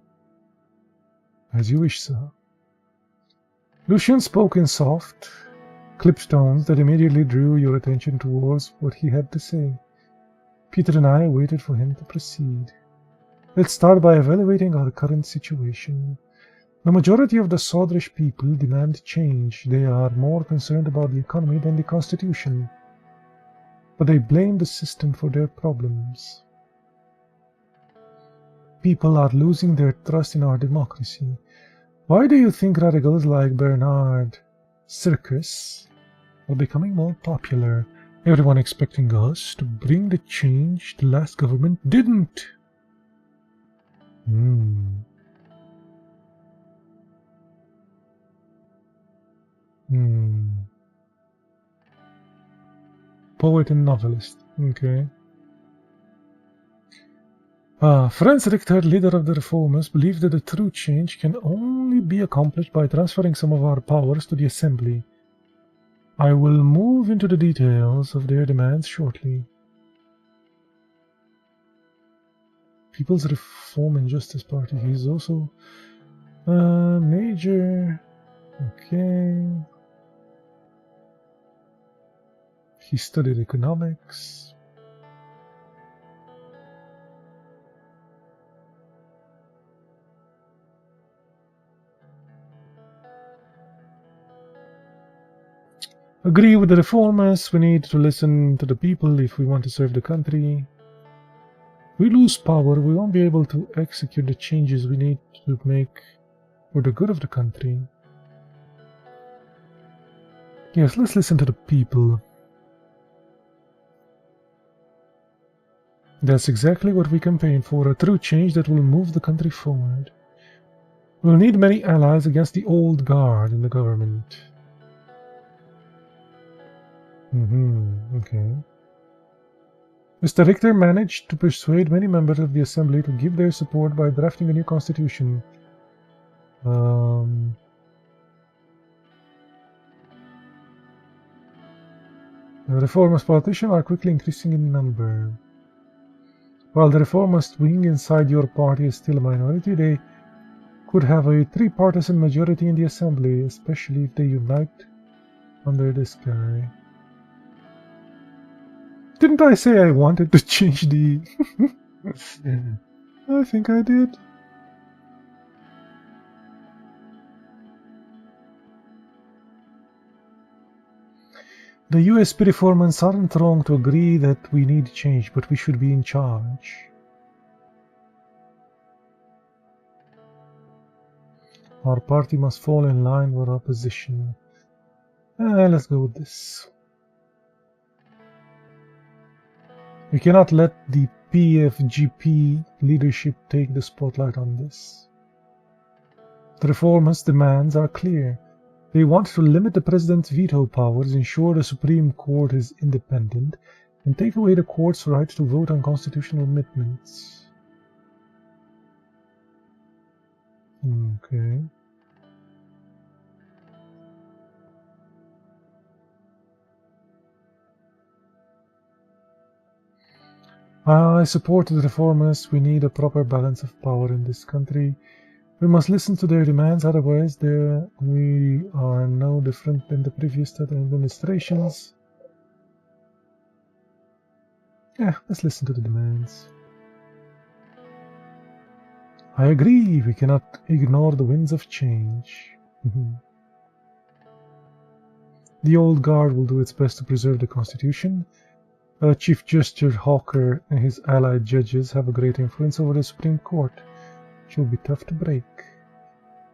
As you wish, sir. Lucien spoke in soft, clipped tones that immediately drew your attention towards what he had to say. Peter and I waited for him to proceed. Let's start by evaluating our current situation. The majority of the Sodrish people demand change. They are more concerned about the economy than the Constitution. But they blame the system for their problems. People are losing their trust in our democracy. Why do you think radicals like Bernard Circus are becoming more popular? Everyone expecting us to bring the change the last government didn't. Poet and novelist. Okay. Franz Richter, leader of the reformers, believes that the true change can only be accomplished by transferring some of our powers to the Assembly. I will move into the details of their demands shortly. People's Reform and Justice Party. He's also major. Okay. He studied economics. Agree with the reformers. We need to listen to the people if we want to serve the country. If we lose power, we won't be able to execute the changes we need to make for the good of the country. Yes, let's listen to the people. That's exactly what we campaign for, a true change that will move the country forward. We'll need many allies against the old guard in the government. Okay. Mr. Richter managed to persuade many members of the Assembly to give their support by drafting a new constitution. The reformist politicians are quickly increasing in number. While the reformist wing inside your party is still a minority, they could have a three-partisan majority in the Assembly, especially if they unite under this guy. Didn't I say I wanted to change the... I think I did. The USP reformers aren't wrong to agree that we need change, but we should be in charge. Our party must fall in line with our position. Let's go with this. We cannot let the PFGP leadership take the spotlight on this. The reformers' demands are clear. They want to limit the president's veto powers, ensure the Supreme Court is independent, and take away the court's right to vote on constitutional amendments. Okay. I support the reformers. We need a proper balance of power in this country. We must listen to their demands, otherwise we are no different than the previous administrations. Yeah, let's listen to the demands. I agree, we cannot ignore the winds of change. The old guard will do its best to preserve the Constitution. Chief Justice Hawker and his allied judges have a great influence over the Supreme Court. It will be tough to break.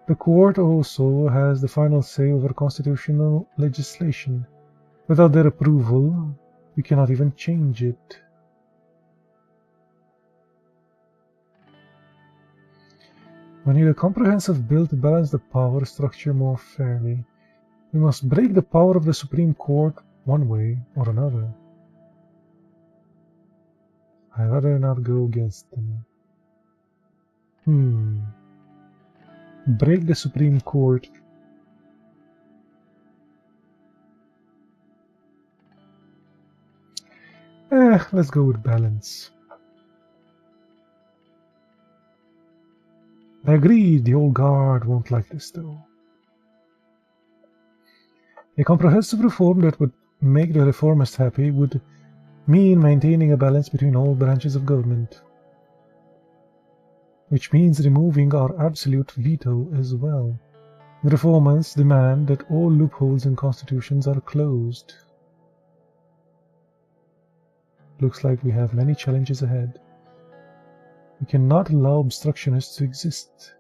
The court also has the final say over constitutional legislation. Without their approval, we cannot even change it. We need a comprehensive bill to balance the power structure more fairly. We must break the power of the Supreme Court one way or another. I'd rather not go against them. Break the Supreme Court. Let's go with balance. I agree, the old guard won't like this though. A comprehensive reform that would make the reformers happy would mean maintaining a balance between all branches of government, which means removing our absolute veto as well. The reformers demand that all loopholes in constitutions are closed. Looks like we have many challenges ahead. We cannot allow obstructionists to exist.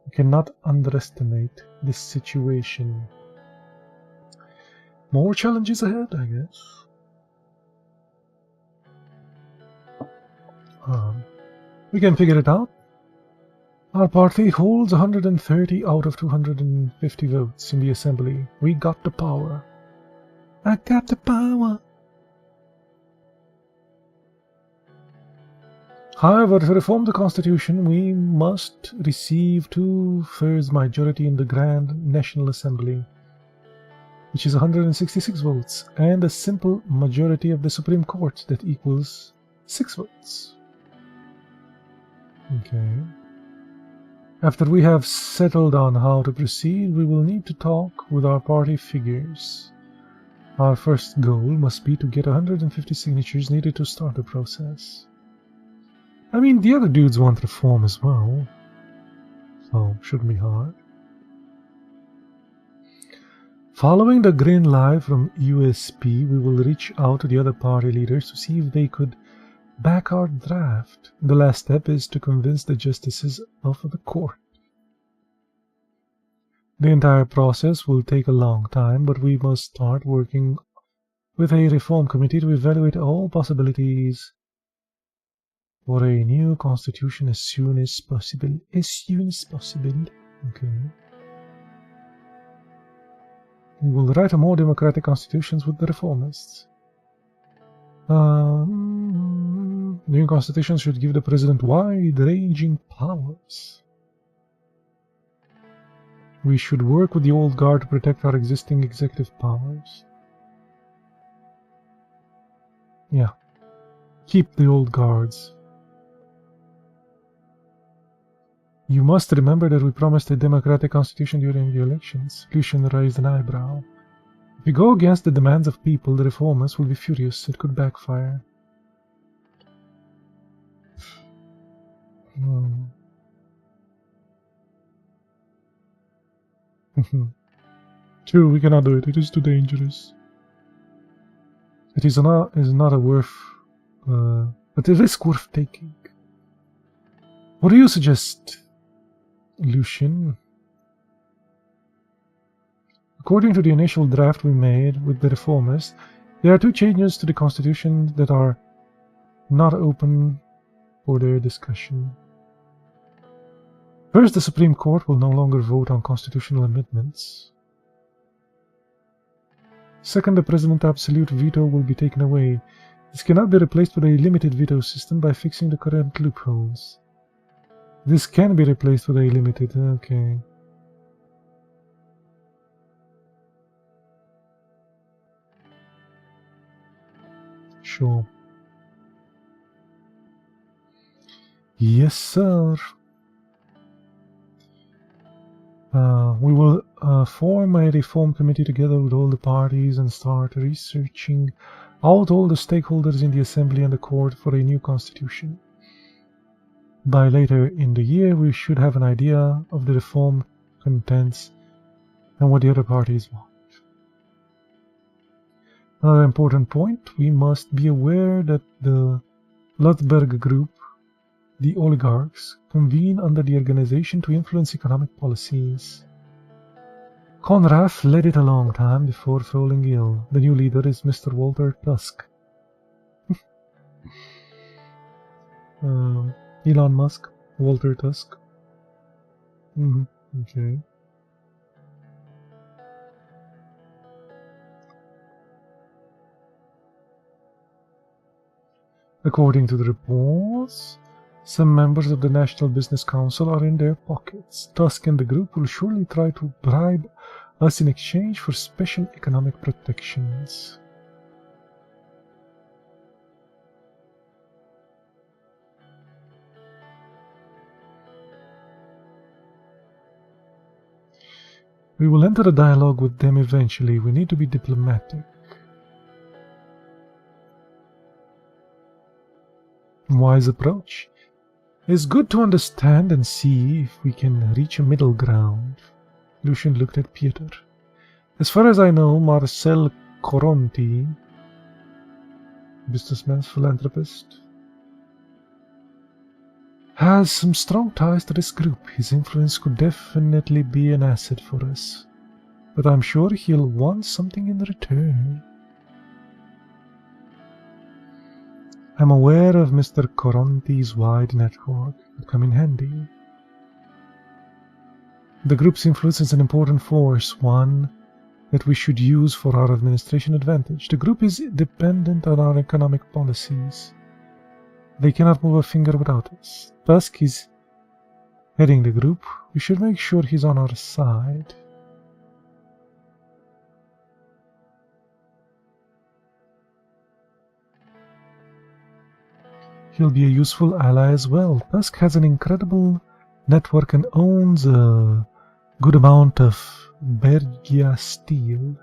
We cannot underestimate this situation. More challenges ahead, I guess. We can figure it out. Our party holds 130 out of 250 votes in the Assembly. We got the power. I got the power. However, to reform the Constitution, we must receive 2/3 majority in the Grand National Assembly, which is 166 votes, and a simple majority of the Supreme Court that equals 6 votes. Okay. After we have settled on how to proceed, we will need to talk with our party figures. Our first goal must be to get 150 signatures needed to start the process. I mean, the other dudes want reform as well, so shouldn't be hard. Following the green light from USP, we will reach out to the other party leaders to see if they could back our draft. The last step is to convince the justices of the court. The entire process will take a long time, but we must start working with a reform committee to evaluate all possibilities for a new constitution as soon as possible. Okay. We will write a more democratic constitutions with the reformists. New constitution should give the president wide-ranging powers. We should work with the old guard to protect our existing executive powers. Yeah. Keep the old guards. You must remember that we promised a democratic constitution during the elections. Lucian raised an eyebrow. If we go against the demands of people, the reformers will be furious. It could backfire. True, we cannot do it. It is too dangerous. It is not a worth, but a risk worth taking. What do you suggest, Lucian? According to the initial draft we made with the reformers, there are 2 changes to the constitution that are not open for their discussion. First, the Supreme Court will no longer vote on constitutional amendments. Second, the President's absolute veto will be taken away. This cannot be replaced with a limited veto system by fixing the current loopholes. This can be replaced with a limited... okay. Sure. Yes, sir. We will form a reform committee together with all the parties and start researching out all the stakeholders in the Assembly and the Court for a new constitution. By later in the year, we should have an idea of the reform contents and what the other parties want. Another important point, we must be aware that the Ludberg Group, the oligarchs, convene under the organization to influence economic policies. Conrad led it a long time before falling ill. The new leader is Mr. Walter Tusk. Elon Musk, Walter Tusk. Okay. According to the reports, some members of the National Business Council are in their pockets. Tusk and the group will surely try to bribe us in exchange for special economic protections. We will enter a dialogue with them eventually. We need to be diplomatic. Wise approach. It's good to understand and see if we can reach a middle ground. Lucian looked at Peter. As far as I know, Marcel Coronti, businessman, philanthropist, has some strong ties to this group. His influence could definitely be an asset for us. But I'm sure he'll want something in return. I'm aware of Mr. Coronti's wide network. It would come in handy. The group's influence is an important force, one that we should use for our administration advantage. The group is dependent on our economic policies. They cannot move a finger without us. Tusk is heading the group. We should make sure he's on our side. He'll be a useful ally as well. Tusk has an incredible network and owns a good amount of Bergia steel.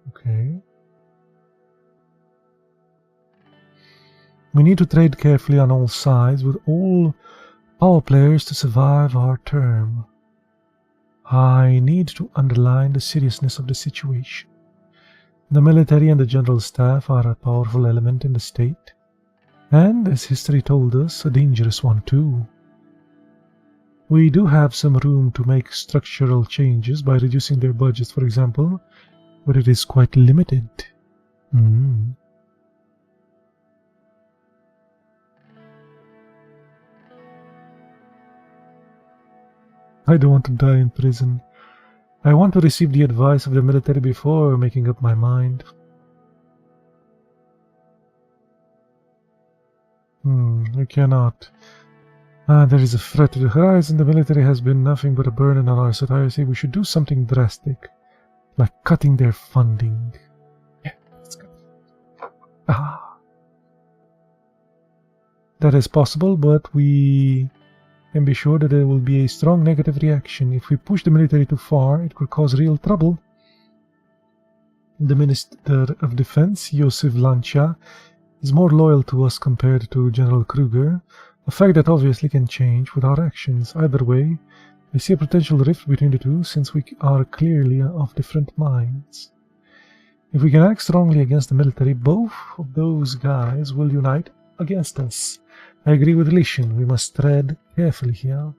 Okay. We need to trade carefully on all sides with all power players to survive our term. I need to underline the seriousness of the situation. The military and the general staff are a powerful element in the state, and, as history told us, a dangerous one too. We do have some room to make structural changes by reducing their budgets, for example, but it is quite limited. I don't want to die in prison. I want to receive the advice of the military before making up my mind. I cannot. There is a threat to the horizon. The military has been nothing but a burden on our society. We should do something drastic, like cutting their funding. Yeah, let's go. That is possible, but we can be sure that there will be a strong negative reaction. If we push the military too far, it could cause real trouble. The Minister of Defense, Josef Lancia, is more loyal to us compared to General Kruger, a fact that obviously can change with our actions. Either way, I see a potential rift between the two, since we are clearly of different minds. If we can act strongly against the military, both of those guys will unite against us. I agree with Lishin. We must tread carefully here.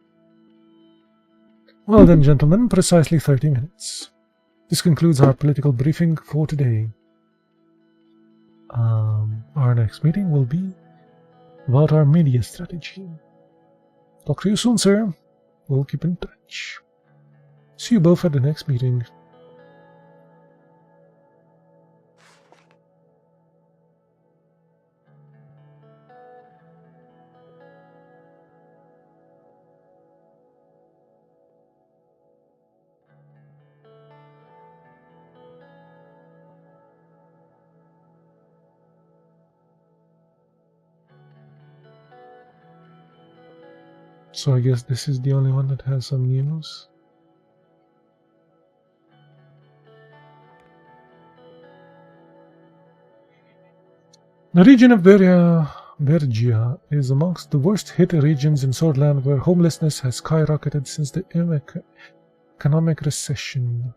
Well then, gentlemen, precisely 30 minutes. This concludes our political briefing for today. Our next meeting will be about our media strategy. Talk to you soon, sir. We'll keep in touch. See you both at the next meeting. So I guess this is the only one that has some news. The region of Bergia is amongst the worst hit regions in Swordland, where homelessness has skyrocketed since the economic recession.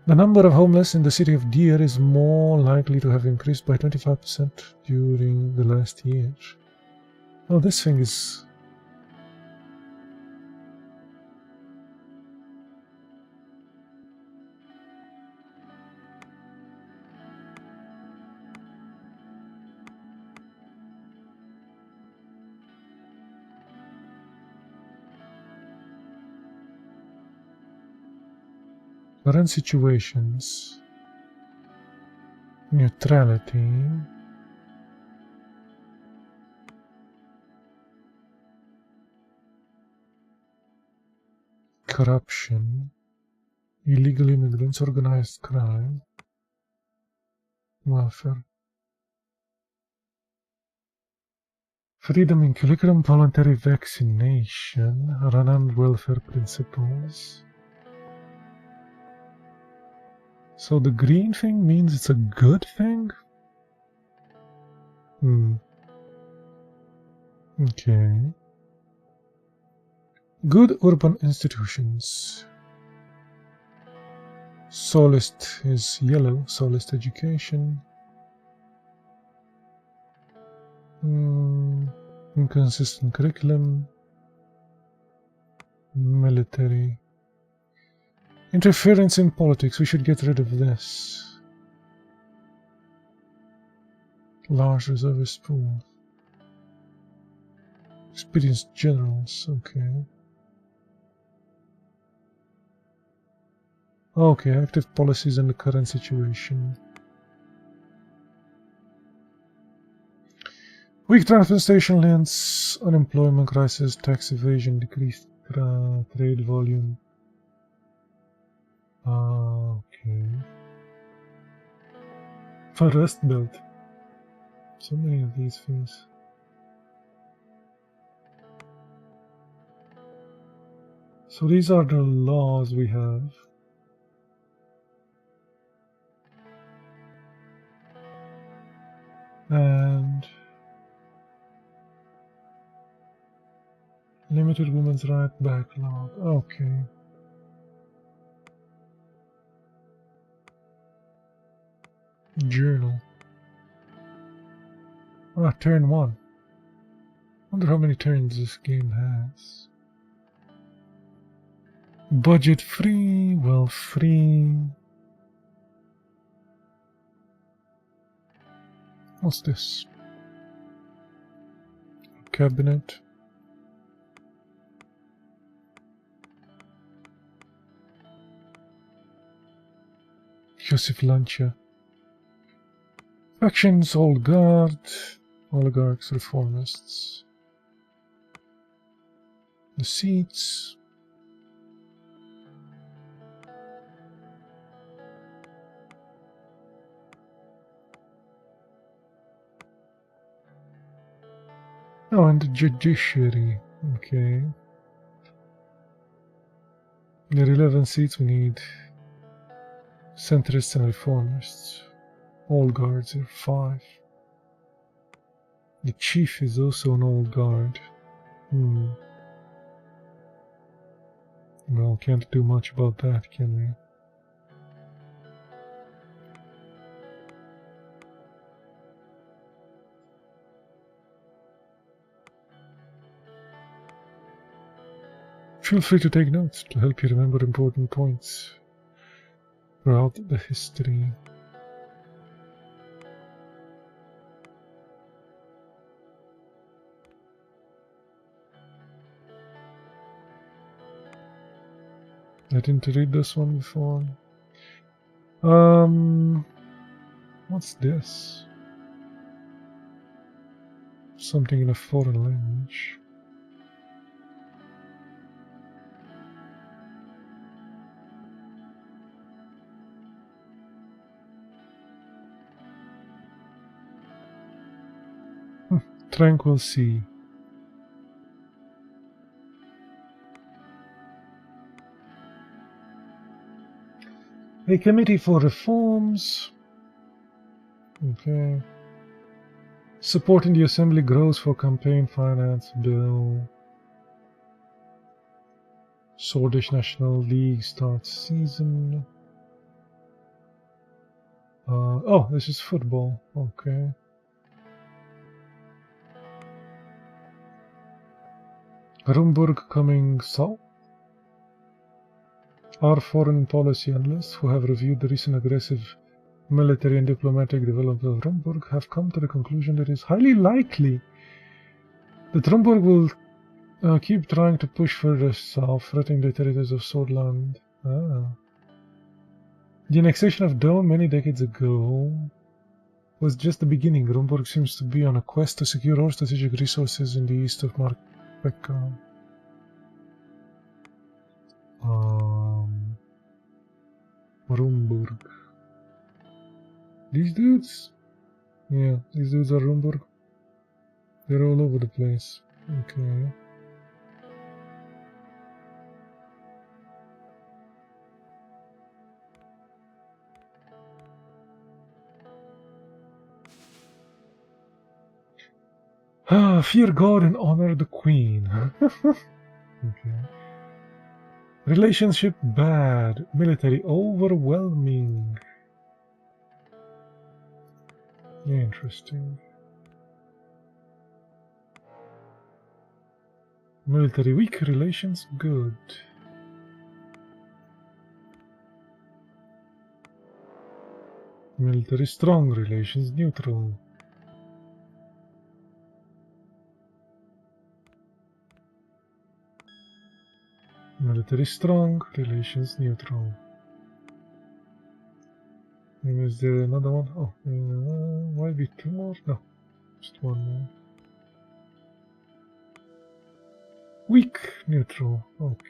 The number of homeless in the city of Deer is more likely to have increased by 25% during the last year. Oh, this thing is... Current situations. Neutrality. Corruption. Illegal immigrants, organized crime. Welfare. Freedom in curriculum, voluntary vaccination, run on welfare principles. So the green thing means it's a good thing? Okay. Good urban institutions. Solist is yellow, Solist education. Inconsistent curriculum. Military. Interference in politics, we should get rid of this. Large reservist pool. Experienced generals, okay. Okay, active policies in the current situation. Weak transportation lanes, unemployment crisis, tax evasion, decreased trade volume. Okay. For Rust Belt. So many of these things. So these are the laws we have. And limited women's right backlog. Okay. Journal. Turn 1. Wonder how many turns this game has. Budget free, wealth free. What's this? Cabinet. Joseph Lancia. Factions, Old Guard, Oligarchs, Reformists. The seats. Oh, and the judiciary. Okay. There are 11 seats. We need centrists and reformists. Old guards are 5. The chief is also an old guard. Well, can't do much about that, can we? Feel free to take notes to help you remember important points throughout the history. I didn't read this one before. What's this? Something in a foreign language. Tranquil Sea. A committee for reforms. Okay. Support in the assembly grows for campaign finance bill. Swedish National League starts season. Oh, this is football. Okay. Rumburg coming south. Our foreign policy analysts, who have reviewed the recent aggressive military and diplomatic development of Rumburg, have come to the conclusion that it is highly likely that Rumburg will keep trying to push further south, threatening the territories of Swordland. The annexation of Dawn many decades ago was just the beginning. Rumburg seems to be on a quest to secure all strategic resources in the east of Marpeka. Rumburg. These dudes? Yeah, these dudes are Rumburg. They're all over the place. Okay. Fear God and honor the Queen. Okay. Relationship bad. Military overwhelming. Interesting. Military weak. Relations good. Military strong. Relations neutral. Military strong, relations neutral. And is there another one? Oh, might be 2 more? No, just 1 more. Weak, neutral, okay.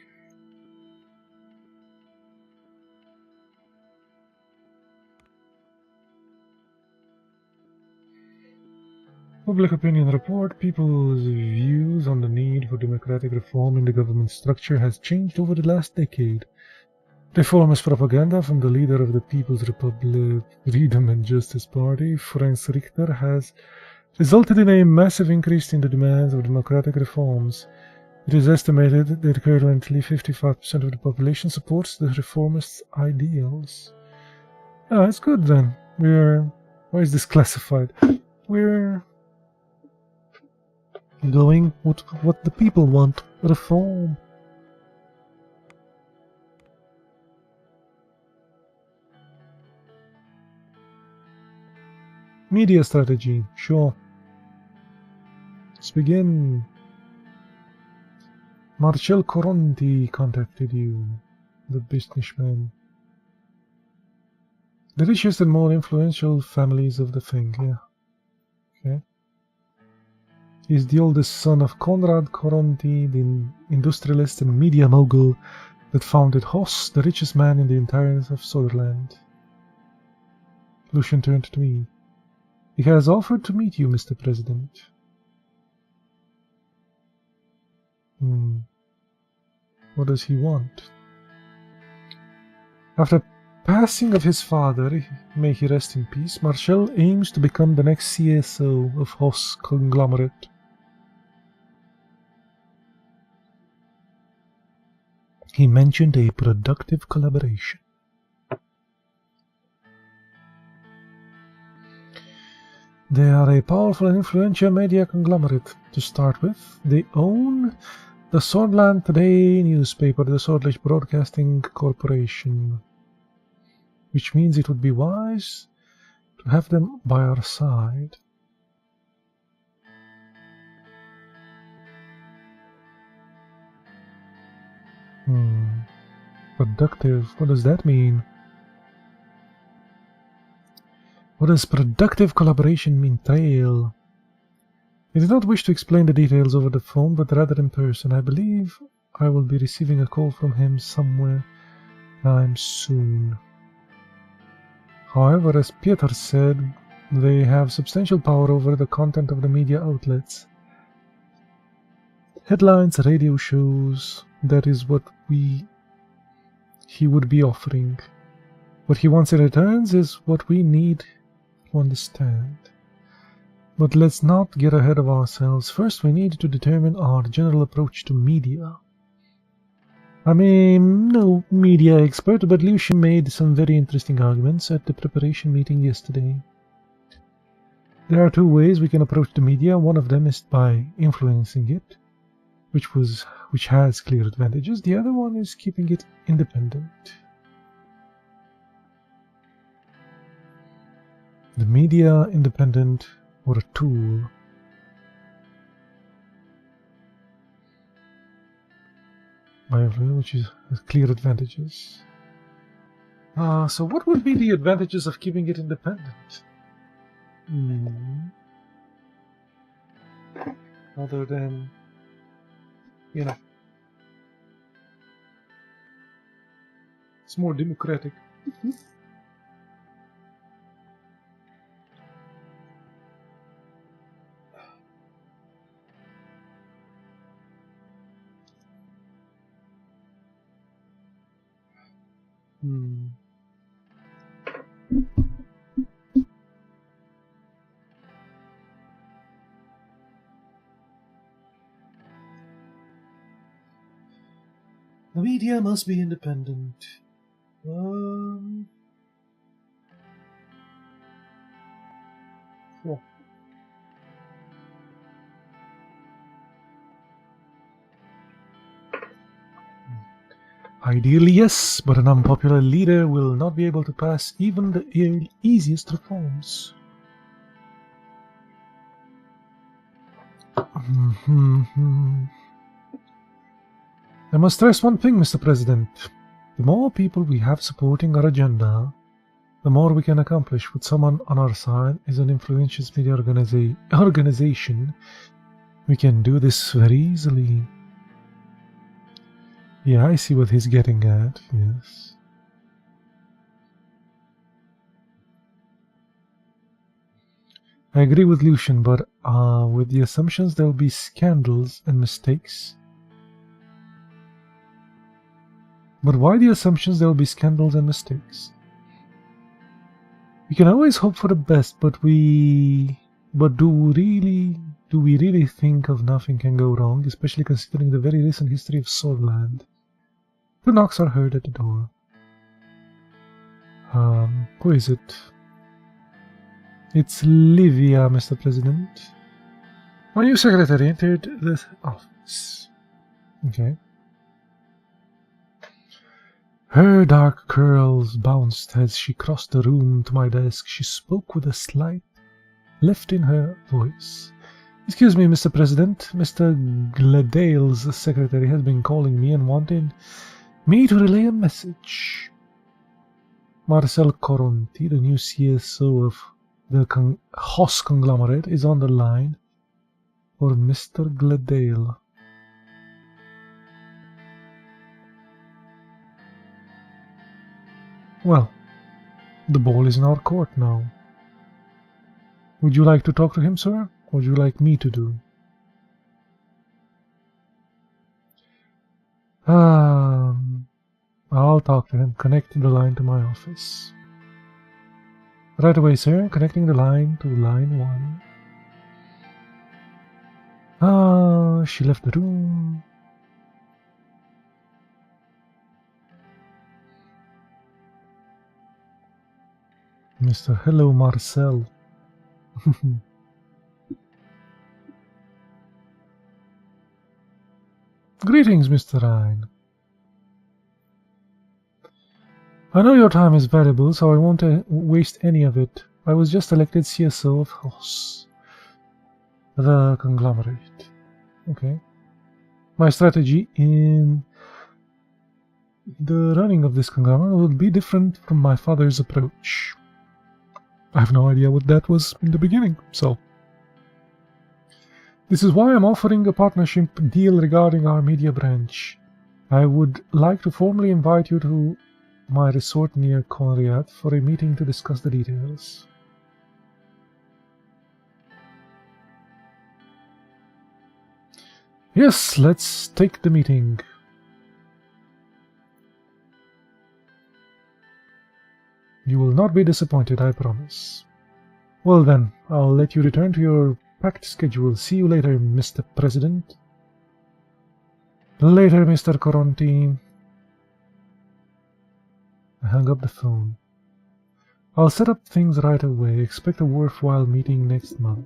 Public opinion report. People's views on the need for democratic reform in the government structure has changed over the last decade. Reformist propaganda from the leader of the People's Republic Freedom and Justice Party, Franz Richter, has resulted in a massive increase in the demands of democratic reforms. It is estimated that currently 55% of the population supports the reformists' ideals. Ah, that's good then. Why is this classified? We're going with what the people want. Reform. Media strategy, sure. Let's begin. Marcel Coronti contacted you, the businessman. The richest and more influential families of the thing, yeah. Okay. He's the oldest son of Konrad Coronti, the industrialist and media mogul that founded Hoss, the richest man in the entirety of Sutherland. Lucian turned to me. He has offered to meet you, Mr. President. What does he want? After passing of his father, may he rest in peace, Marcel aims to become the next CSO of Hoss conglomerate. He mentioned a productive collaboration. They are a powerful and influential media conglomerate. To start with, they own the Swordland Today newspaper, the Swordlish Broadcasting Corporation, which means it would be wise to have them by our side. Productive, what does that mean? What does productive collaboration entail? I did not wish to explain the details over the phone, but rather in person. I believe I will be receiving a call from him somewhere soon. However, as Peter said, they have substantial power over the content of the media outlets. Headlines, radio shows, that is what he would be offering. What he wants in return is what we need to understand. But let's not get ahead of ourselves. First, we need to determine our general approach to media. I'm no media expert, but Lucian made some very interesting arguments at the preparation meeting yesterday. There are two ways we can approach the media. One of them is by influencing it, which has clear advantages. The other one is keeping it independent. The media independent or a tool. Which has clear advantages. So what would be the advantages of keeping it independent? Other than, it's more democratic. The media must be independent. Cool. Ideally, yes, but an unpopular leader will not be able to pass even the easiest reforms. I must stress one thing, Mr. President. The more people we have supporting our agenda, the more we can accomplish. With someone on our side is an influential media organization. We can do this very easily. Yeah, I see what he's getting at, yes. I agree with Lucian, but with the assumptions there will be scandals and mistakes. But why the assumptions there will be scandals and mistakes? We can always hope for the best, but do we really think of nothing can go wrong, especially considering the very recent history of Swordland? The knocks are heard at the door. Who is it? It's Livia, Mr. President. My new secretary entered the office. Okay. Her dark curls bounced as she crossed the room to my desk. She spoke with a slight left in her voice. Excuse me, Mr. President. Mr. Gladale's secretary has been calling me and wanted me to relay a message. Marcel Coronti, the new CSO of the Hoss conglomerate, is on the line for Mr. Gladale. Well, the ball is in our court now. Would you like to talk to him, sir? Or would you like me to do? I'll talk to him. Connect the line to my office. Right away, sir. Connecting the line to line 1. She left the room. Mr. Hello, Marcel. Greetings, Mr. Ryan. I know your time is valuable, so I won't waste any of it. I was just elected CSO of Hoss, the conglomerate. Okay. My strategy in the running of this conglomerate will be different from my father's approach. I have no idea what that was in the beginning, so... This is why I'm offering a partnership deal regarding our media branch. I would like to formally invite you to my resort near Conrad for a meeting to discuss the details. Yes, let's take the meeting. You will not be disappointed, I promise. Well then, I'll let you return to your packed schedule. See you later, Mr. President. Later, Mr. Coronti. I hung up the phone. I'll set up things right away. Expect a worthwhile meeting next month.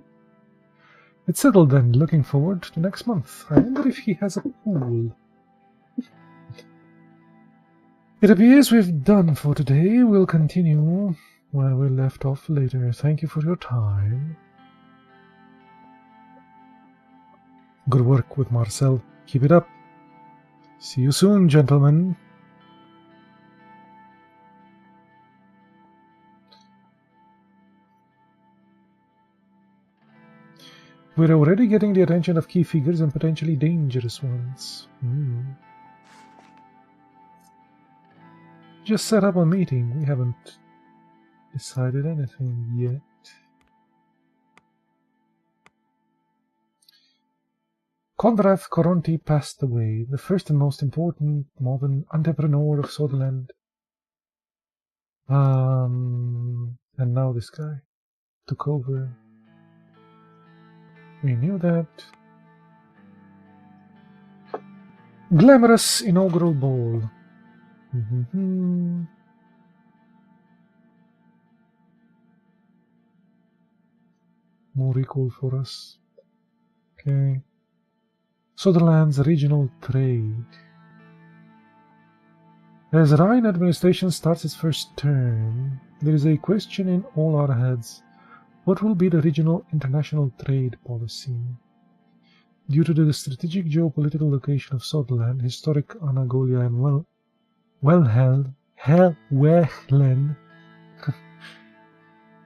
It's settled then. Looking forward to next month. I wonder if he has a pool. It appears we've done for today. We'll continue where we left off later. Thank you for your time. Good work with Marcel. Keep it up. See you soon, gentlemen. We're already getting the attention of key figures and potentially dangerous ones. Just set up a meeting. We haven't decided anything yet. Konrad Coronti passed away, the first and most important modern entrepreneur of Sutherland. And now this guy took over. We knew that. Glamorous inaugural ball. More recall for us. Okay. Sutherland's regional trade. As Rhine administration starts its first term, there is a question in all our heads. What will be the regional international trade policy? Due to the strategic geopolitical location of Sutherland, historic Anatolia and Wehlen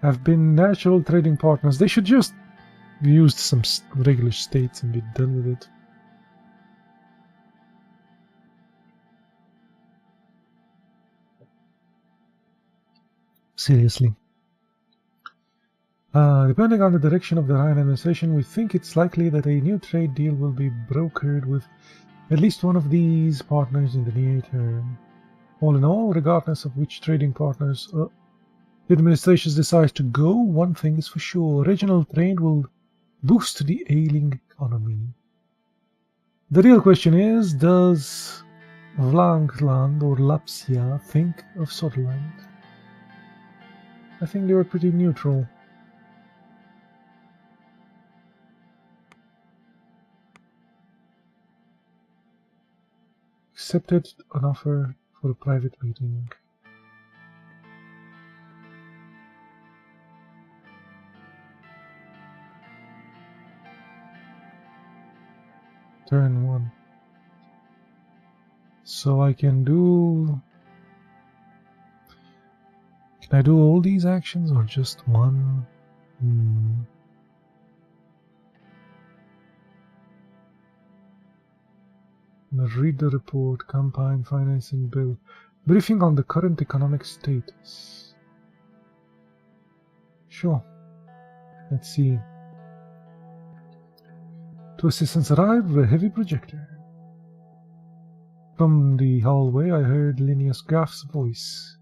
have been natural trading partners. They should just use some regular states and be done with it. Seriously. Depending on the direction of the Rhine administration, we think it's likely that a new trade deal will be brokered with at least one of these partners in the near term. All in all, regardless of which trading partners the administration decides to go, one thing is for sure: regional trade will boost the ailing economy. The real question is, does Vlaandland or Lapsia think of Sutherland? I think they were pretty neutral. Accepted an offer for a private meeting. Turn 1. So I can do... Can I do all these actions or just one? Read the report, campaign financing bill, briefing on the current economic status. Sure. Let's see. Two assistants arrived with a heavy projector. From the hallway I heard Linnea's Gaff's voice.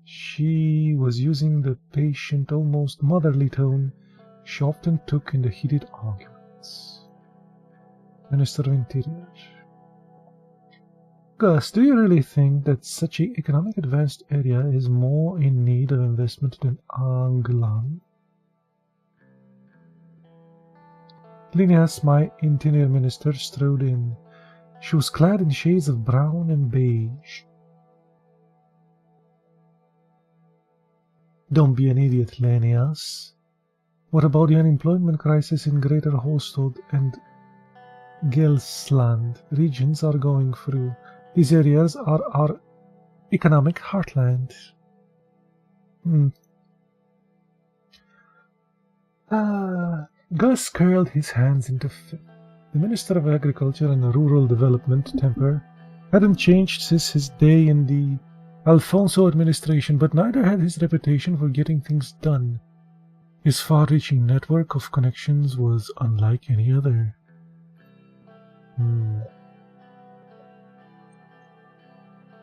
She was using the patient, almost motherly tone she often took in the heated arguments. Minister of Interior. Gus, do you really think that such an economic advanced area is more in need of investment than Anglan? Linneas, my interior minister, strode in. She was clad in shades of brown and beige. Don't be an idiot, Linneas. What about the unemployment crisis in Greater Holstad and Gelsland regions are going through? These areas are our economic heartland. Gus curled his hands into fist. The Minister of Agriculture and Rural Development, Temper, hadn't changed since his day in the Alfonso administration, but neither had his reputation for getting things done. His far-reaching network of connections was unlike any other.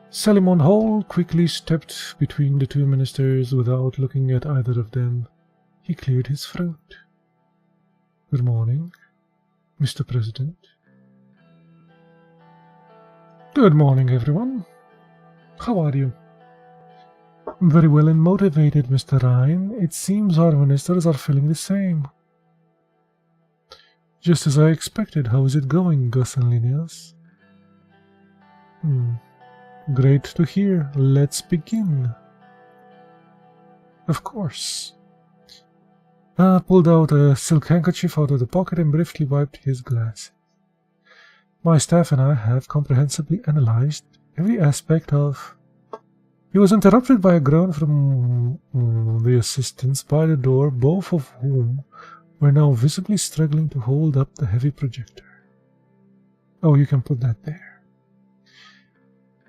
Salimon Hall quickly stepped between the two ministers without looking at either of them. He cleared his throat. Good morning, Mr. President. Good morning, everyone. How are you? Very well and motivated, Mr. Ryan. It seems our ministers are feeling the same. Just as I expected. How is it going, Gus and Linneas? Great to hear. Let's begin. Of course. Pulled out a silk handkerchief out of the pocket and briefly wiped his glasses. My staff and I have comprehensively analyzed every aspect of... He was interrupted by a groan from the assistants by the door, both of whom were now visibly struggling to hold up the heavy projector. Oh, you can put that there.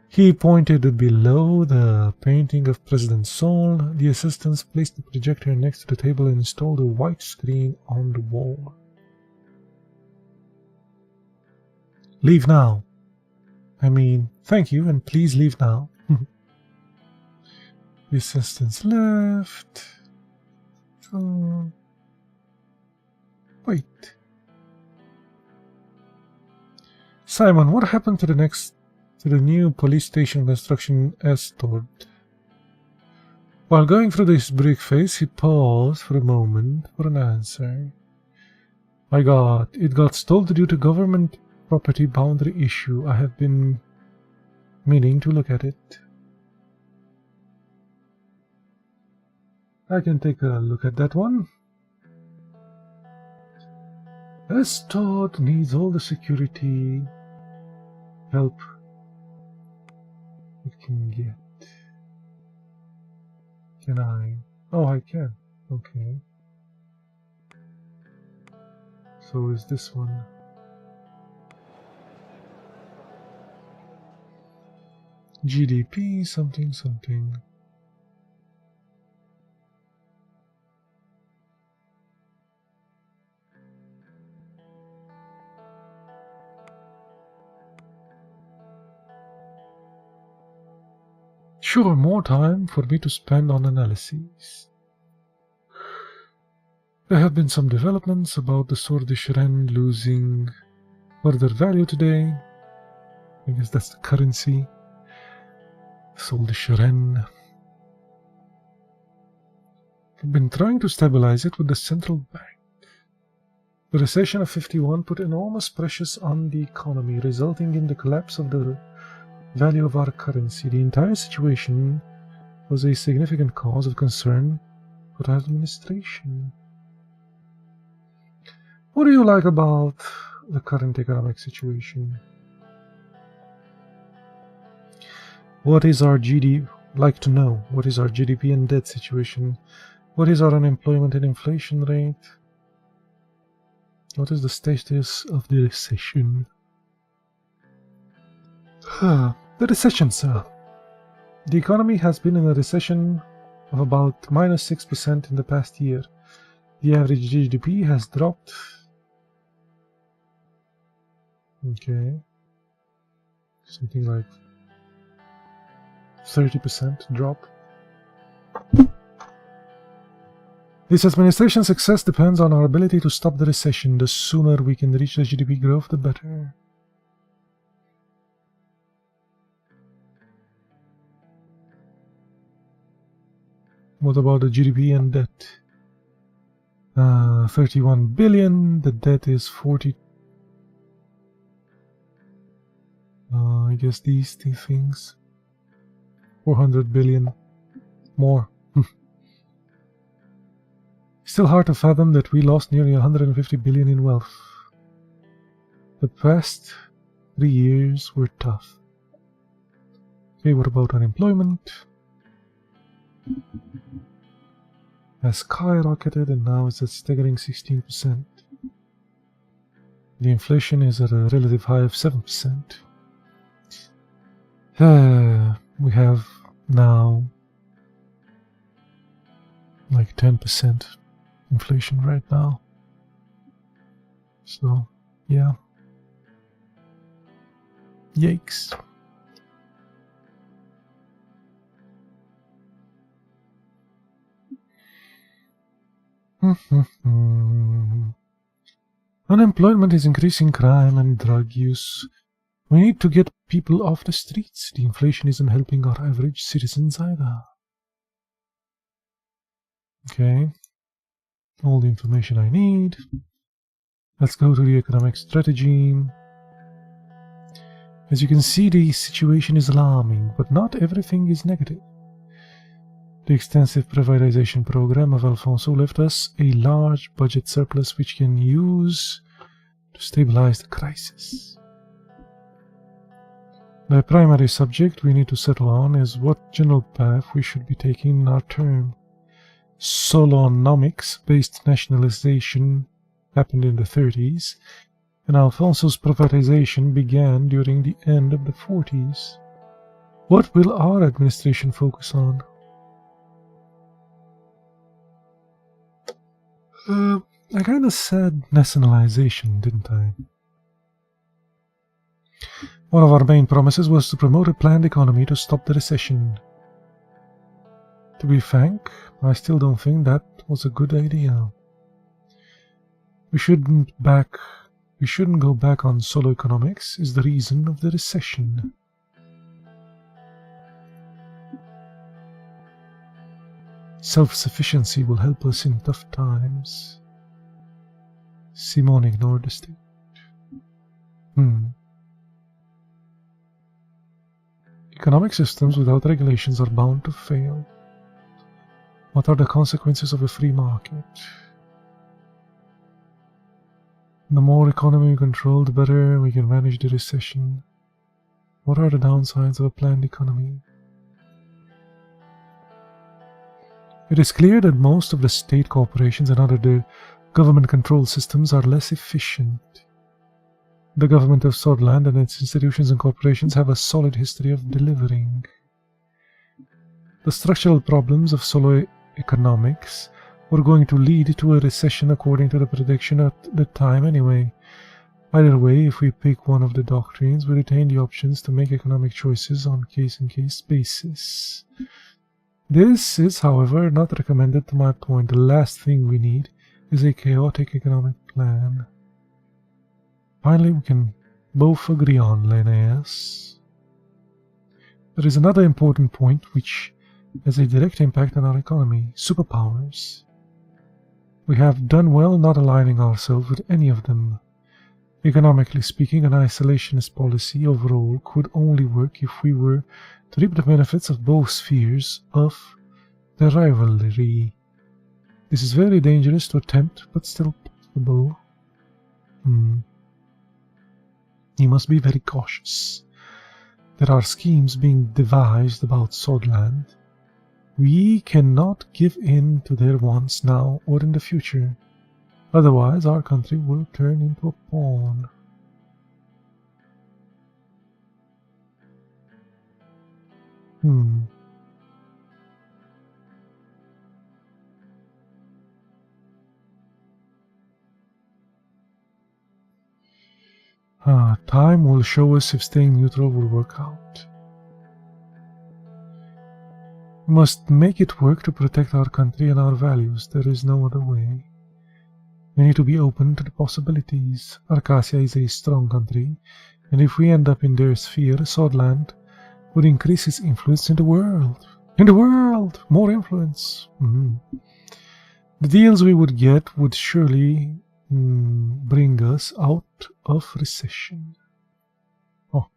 He pointed below the painting of President Sol. The assistants placed the projector next to the table and installed a white screen on the wall. Leave now. Thank you, and please leave now. The assistants left. Wait. Simon, what happened to the new police station construction in Estord? While going through this brick face, he paused for a moment for an answer. It got stalled due to government property boundary issue. I have been meaning to look at it. I can take a look at that one. Estord needs all the security help it can get. Can I? Oh, I can. Okay. So is this one. GDP something something. Sure, more time for me to spend on analyses. There have been some developments about the Suzerain losing further value today. I guess that's the currency. Suzerain. I've been trying to stabilize it with the central bank. The recession of 51 put enormous pressures on the economy, resulting in the collapse of the value of our currency. The entire situation was a significant cause of concern for our administration. What do you like about the current economic situation. What is our GDP? Like to know what is our GDP and debt situation? What is our unemployment and inflation rate? What is the status of the recession? The recession, sir. The economy has been in a recession of about -6% in the past year. The average GDP has dropped. Okay. Something like 30% drop. This administration's success depends on our ability to stop the recession. The sooner we can reach the GDP growth, the better. What about the GDP and debt? 31 billion. The debt is 40. I guess these two things. 400 billion more. Still hard to fathom that we lost nearly 150 billion in wealth. The past 3 years were tough. Okay, what about unemployment? Has skyrocketed and now it's at staggering 16%. The inflation is at a relative high of 7%. We have now like 10% inflation right now. So, yeah. Yikes. Unemployment is increasing crime and drug use. We need to get people off the streets. The inflation isn't helping our average citizens either. Okay. All the information I need. Let's go to the economic strategy. As you can see, the situation is alarming, but not everything is negative. The extensive privatization program of Alfonso left us a large budget surplus which can use to stabilize the crisis. The primary subject we need to settle on is what general path we should be taking in our term. Solonomics-based nationalization happened in the 30s, and Alfonso's privatization began during the end of the 40s. What will our administration focus on? I kinda said nationalization, didn't I? One of our main promises was to promote a planned economy to stop the recession. To be frank, I still don't think that was a good idea. We shouldn't go back on solo economics is the reason of the recession. Self-sufficiency will help us in tough times. Simone ignored the state. Economic systems without regulations are bound to fail. What are the consequences of a free market? The more economy we control, the better we can manage the recession. What are the downsides of a planned economy? It is clear that most of the state corporations and other government-controlled systems are less efficient. The government of Sutherland and its institutions and corporations have a solid history of delivering. The structural problems of solo economics were going to lead to a recession according to the prediction at the time anyway. Either way, if we pick one of the doctrines, we retain the options to make economic choices on case-in-case basis. This is, however, not recommended to my point. The last thing we need is a chaotic economic plan. Finally, we can both agree on, Linnaeus. There is another important point which has a direct impact on our economy: superpowers. We have done well not aligning ourselves with any of them. Economically speaking, an isolationist policy overall could only work if we were to reap the benefits of both spheres of the rivalry. This is very dangerous to attempt, but still possible. You must be very cautious. There are schemes being devised about Sodland. We cannot give in to their wants now or in the future. Otherwise, our country will turn into a pawn. Time will show us if staying neutral will work out. We must make it work to protect our country and our values. There is no other way. We need to be open to the possibilities. Arcasia is a strong country, and if we end up in their sphere, Sodland would increase its influence in the world. In the world! More influence. The deals we would get would surely bring us out of recession. Oh,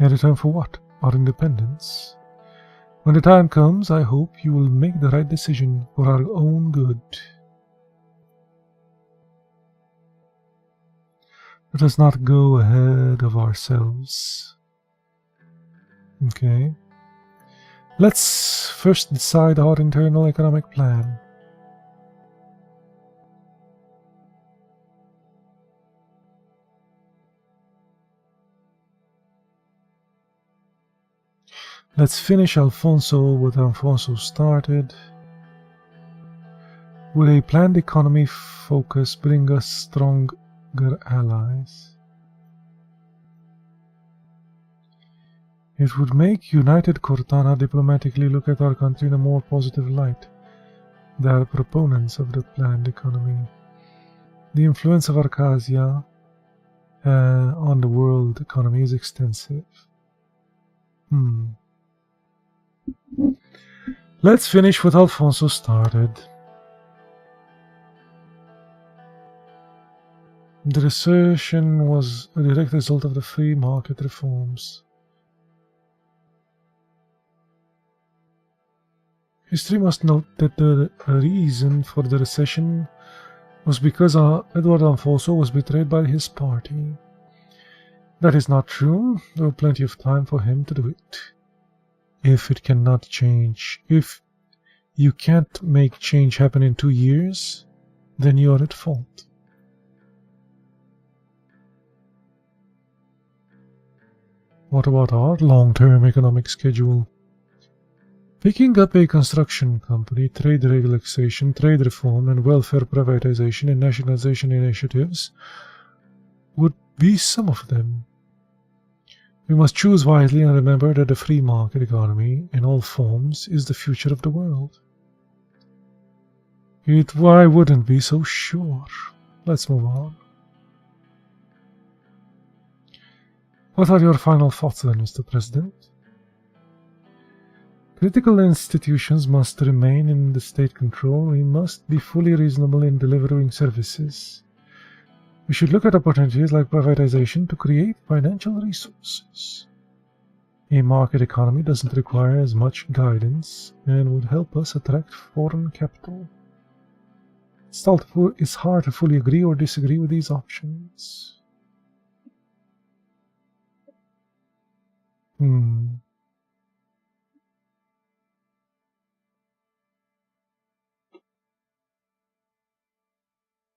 in return for what? Our independence. When the time comes, I hope you will make the right decision for our own good. Let us not go ahead of ourselves. Okay. Let's first decide our internal economic plan. Let's finish Alfonso what Alfonso started. Would a planned economy focus bring us stronger allies? It would make United Cortana diplomatically look at our country in a more positive light. They are proponents of the planned economy. The influence of Arcasia on the world economy is extensive. Let's finish what Alfonso started. The recession was a direct result of the free market reforms. History must note that the reason for the recession was because Edward Alfonso was betrayed by his party. That is not true. There was plenty of time for him to do it. If it cannot change, if you can't make change happen in 2 years, then you're at fault. What about our long-term economic schedule? Picking up a construction company, trade relaxation, trade reform, and welfare privatization and nationalization initiatives would be some of them. We must choose wisely and remember that the free market economy, in all forms, is the future of the world. I wouldn't be so sure. Let's move on. What are your final thoughts then, Mr. President? Critical institutions must remain in the state control. We must be fully reasonable in delivering services. We should look at opportunities like privatization to create financial resources. A market economy doesn't require as much guidance and would help us attract foreign capital. It's hard to fully agree or disagree with these options.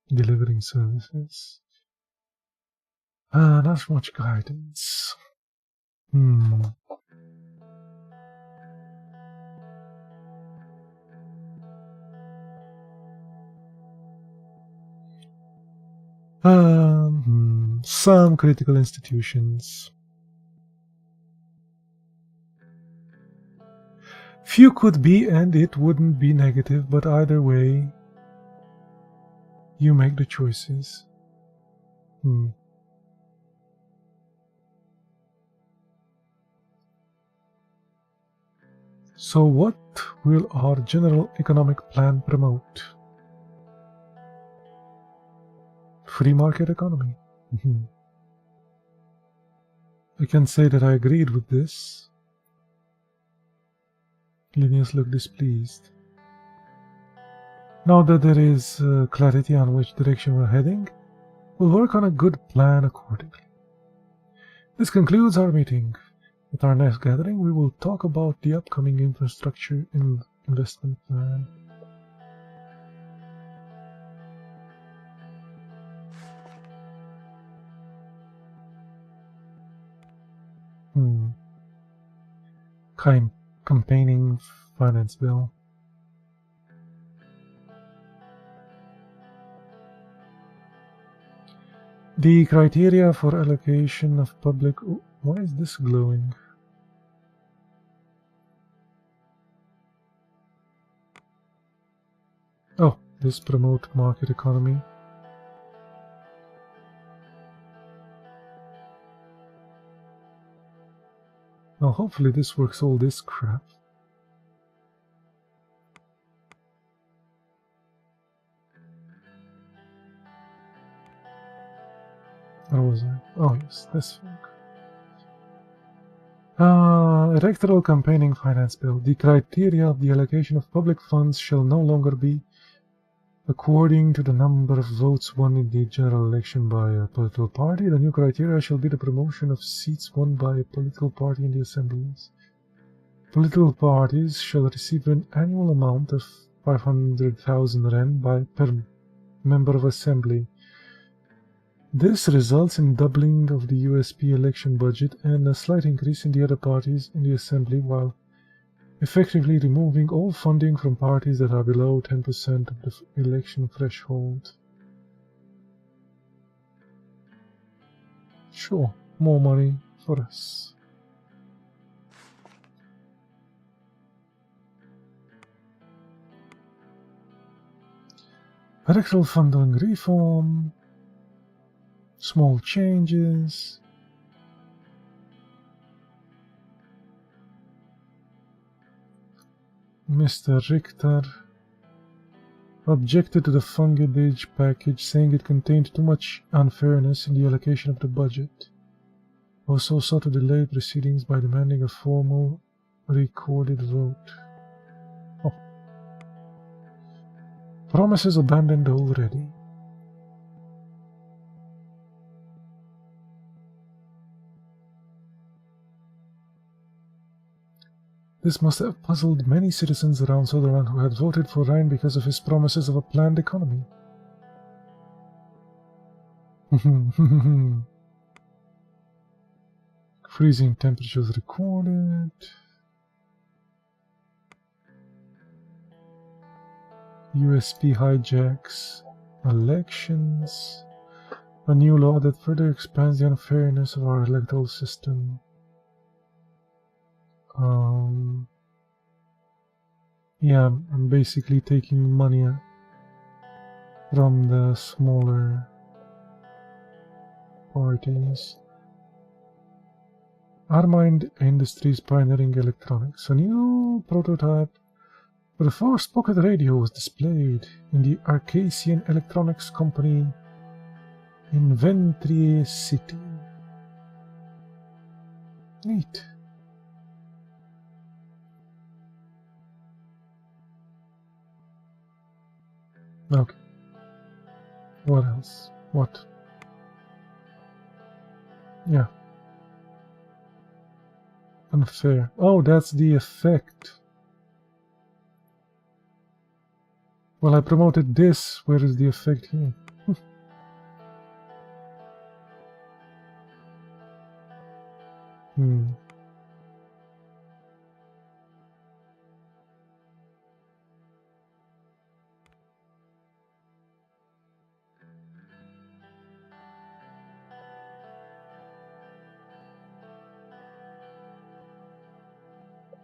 Delivering services. Not much guidance. Some critical institutions. Few could be, and it wouldn't be negative, but either way, you make the choices. So what will our general economic plan promote? Free market economy. I can say that I agreed with this. Linus looked displeased. Now that there is clarity on which direction we're heading, we'll work on a good plan accordingly. This concludes our meeting. At our next gathering, we will talk about the upcoming infrastructure investment plan. Campaigning finance bill. The criteria for allocation of public... Why is this glowing? Oh, this promote market economy. Now hopefully this works all this crap. Where was I? Oh yes, this thing. Electoral campaigning finance bill. The criteria of the allocation of public funds shall no longer be according to the number of votes won in the general election by a political party. The new criteria shall be the promotion of seats won by a political party in the assemblies. Political parties shall receive an annual amount of 500,000 ren per member of assembly. This results in doubling of the USP election budget and a slight increase in the other parties in the assembly, while effectively removing all funding from parties that are below 10% of the election threshold. Sure, more money for us. Electoral funding reform. Small changes. Mr. Richter objected to the fundage package, saying it contained too much unfairness in the allocation of the budget. Also sought to delay proceedings by demanding a formal recorded vote. Oh. Promises abandoned already. This must have puzzled many citizens around Suzerain who had voted for Rhine because of his promises of a planned economy. Freezing temperatures recorded. USP hijacks. Elections. A new law that further expands the unfairness of our electoral system. Yeah, I'm basically taking money from the smaller parties. Armand Industries pioneering electronics. A new prototype for the first pocket radio was displayed in the Arcasian Electronics Company in Ventrier City. Neat. Okay. What else? What? Yeah. Unfair. Oh, that's the effect. Well, I promoted this. Where is the effect here?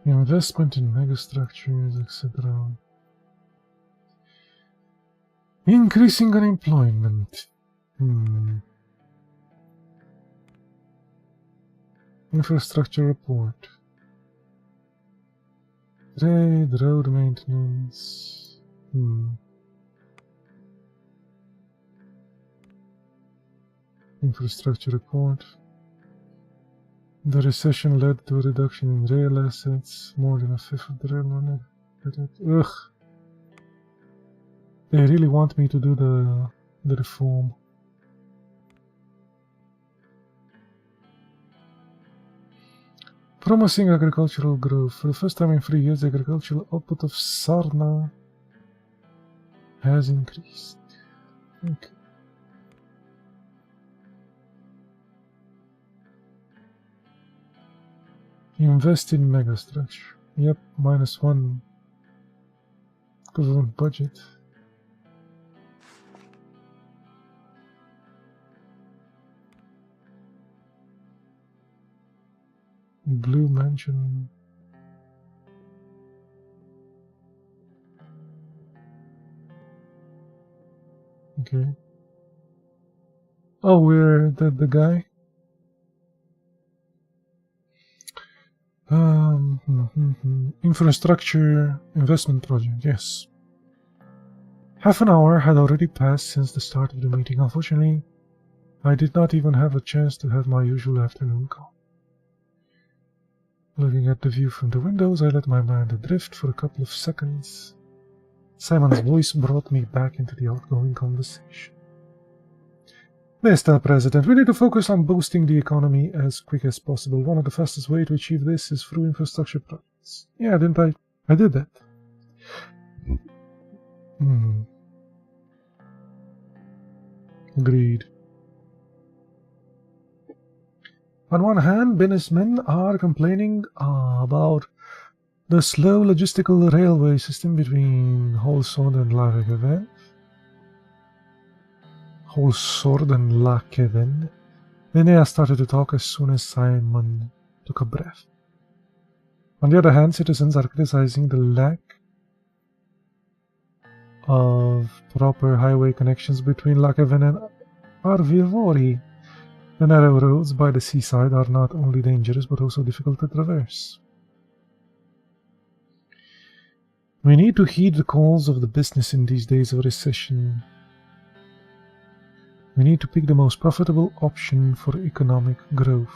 Investment in megastructures, etc. Increasing unemployment. Infrastructure report. Trade, road maintenance. Infrastructure report. The recession led to a reduction in rail assets, more than a fifth of the railroad. Ugh. They really want me to do the reform. Promising agricultural growth. For the first time in 3 years, the agricultural output of Sarna has increased. Okay. Invest in megastructure. Yep, -1 government budget. Blue Mansion. Okay. Oh, we're the guy. Infrastructure investment project. Yes. Half an hour had already passed since the start of the meeting. Unfortunately, I did not even have a chance to have my usual afternoon call. Looking at the view from the windows, I let my mind adrift for a couple of seconds. Simon's voice brought me back into the outgoing conversation. Mr. President, we need to focus on boosting the economy as quick as possible. One of the fastest ways to achieve this is through infrastructure projects. Yeah, didn't I? I did that. Agreed. On one hand, businessmen are complaining about the slow logistical railway system between Holsord and Lakeven. Linnea started to talk as soon as Simon took a breath. On the other hand, citizens are criticizing the lack of proper highway connections between Lakeven and Arvivori. The narrow roads by the seaside are not only dangerous but also difficult to traverse. We need to heed the calls of the business in these days of recession. We need to pick the most profitable option for economic growth.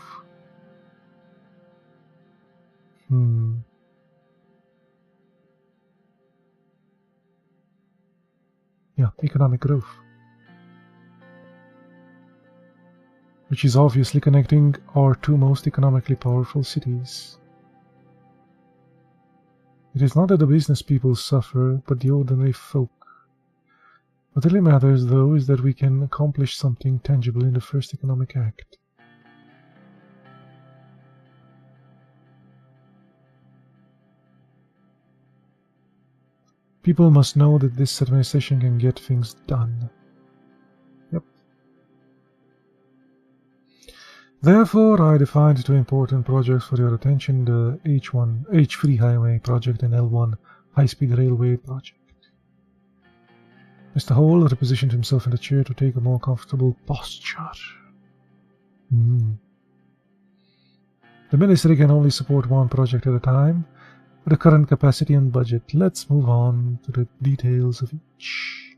Yeah, economic growth. Which is obviously connecting our two most economically powerful cities. It is not that the business people suffer, but the ordinary folk. What really matters, though, is that we can accomplish something tangible in the first economic act. People must know that this administration can get things done. Yep. Therefore, I defined two important projects for your attention, the H3 highway project and L1 high-speed railway project. Mr. Hall repositioned himself in the chair to take a more comfortable posture. The ministry can only support one project at a time, with the current capacity and budget. Let's move on to the details of each.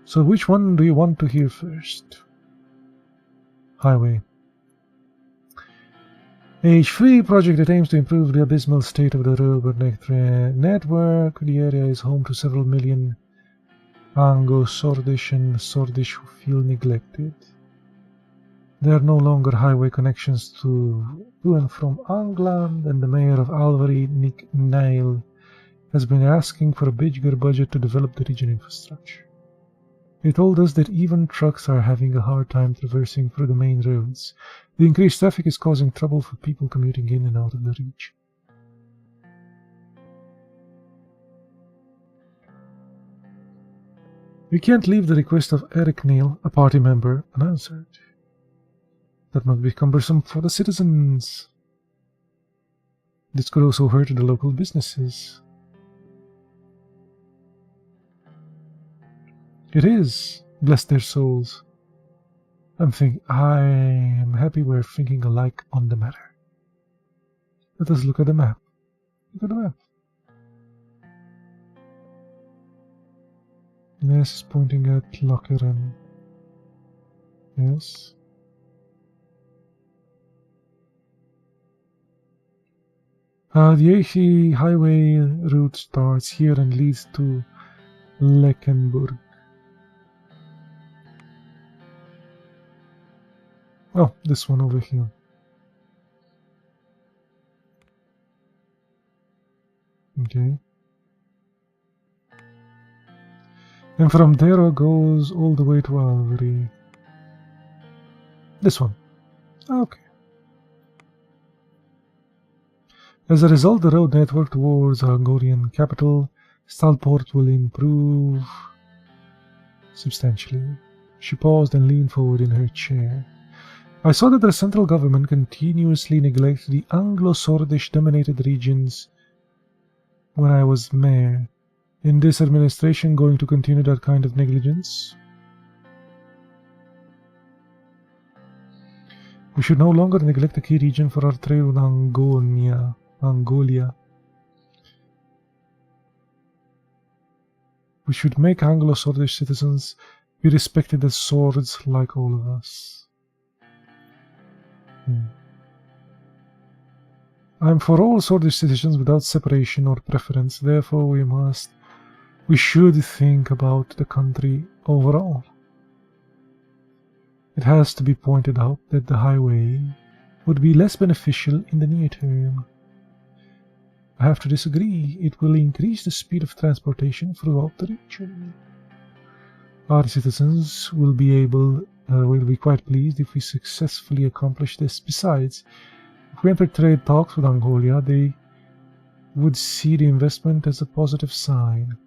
So which one do you want to hear first? Highway. H3 project that aims to improve the abysmal state of the railroad network. The area is home to several million Anglo-Sordish and Sordish who feel neglected. There are no longer highway connections to and from Angland, and the mayor of Alvari, Nick Nail, has been asking for a bigger budget to develop the region infrastructure. He told us that even trucks are having a hard time traversing through the main roads. The increased traffic is causing trouble for people commuting in and out of the region. We can't leave the request of Eric Neal, a party member, unanswered. That might be cumbersome for the citizens. This could also hurt the local businesses. It is, bless their souls. I am happy we're thinking alike on the matter. Let us look at the map. Look at the map. Yes, is pointing at Lokeren. Yes. The AC highway route starts here and leads to Leckenburg. Oh, this one over here. Okay. And from there it goes all the way to Alvari. This one. Okay. As a result, the road network towards Hungarian capital, Stalport, will improve substantially. She paused and leaned forward in her chair. I saw that the central government continuously neglects the Anglo-Sordish-dominated regions when I was mayor. In this administration going to continue that kind of negligence? We should no longer neglect the key region for our trade with Angolia. We should make Anglo-Sordish citizens be respected as swords like all of us. I am for all Sordish citizens without separation or preference, therefore we should think about the country overall. It has to be pointed out that the highway would be less beneficial in the near term. I have to disagree. It will increase the speed of transportation throughout the region. Our citizens will be quite pleased if we successfully accomplish this. Besides, if we enter trade talks with Angolia, they would see the investment as a positive sign.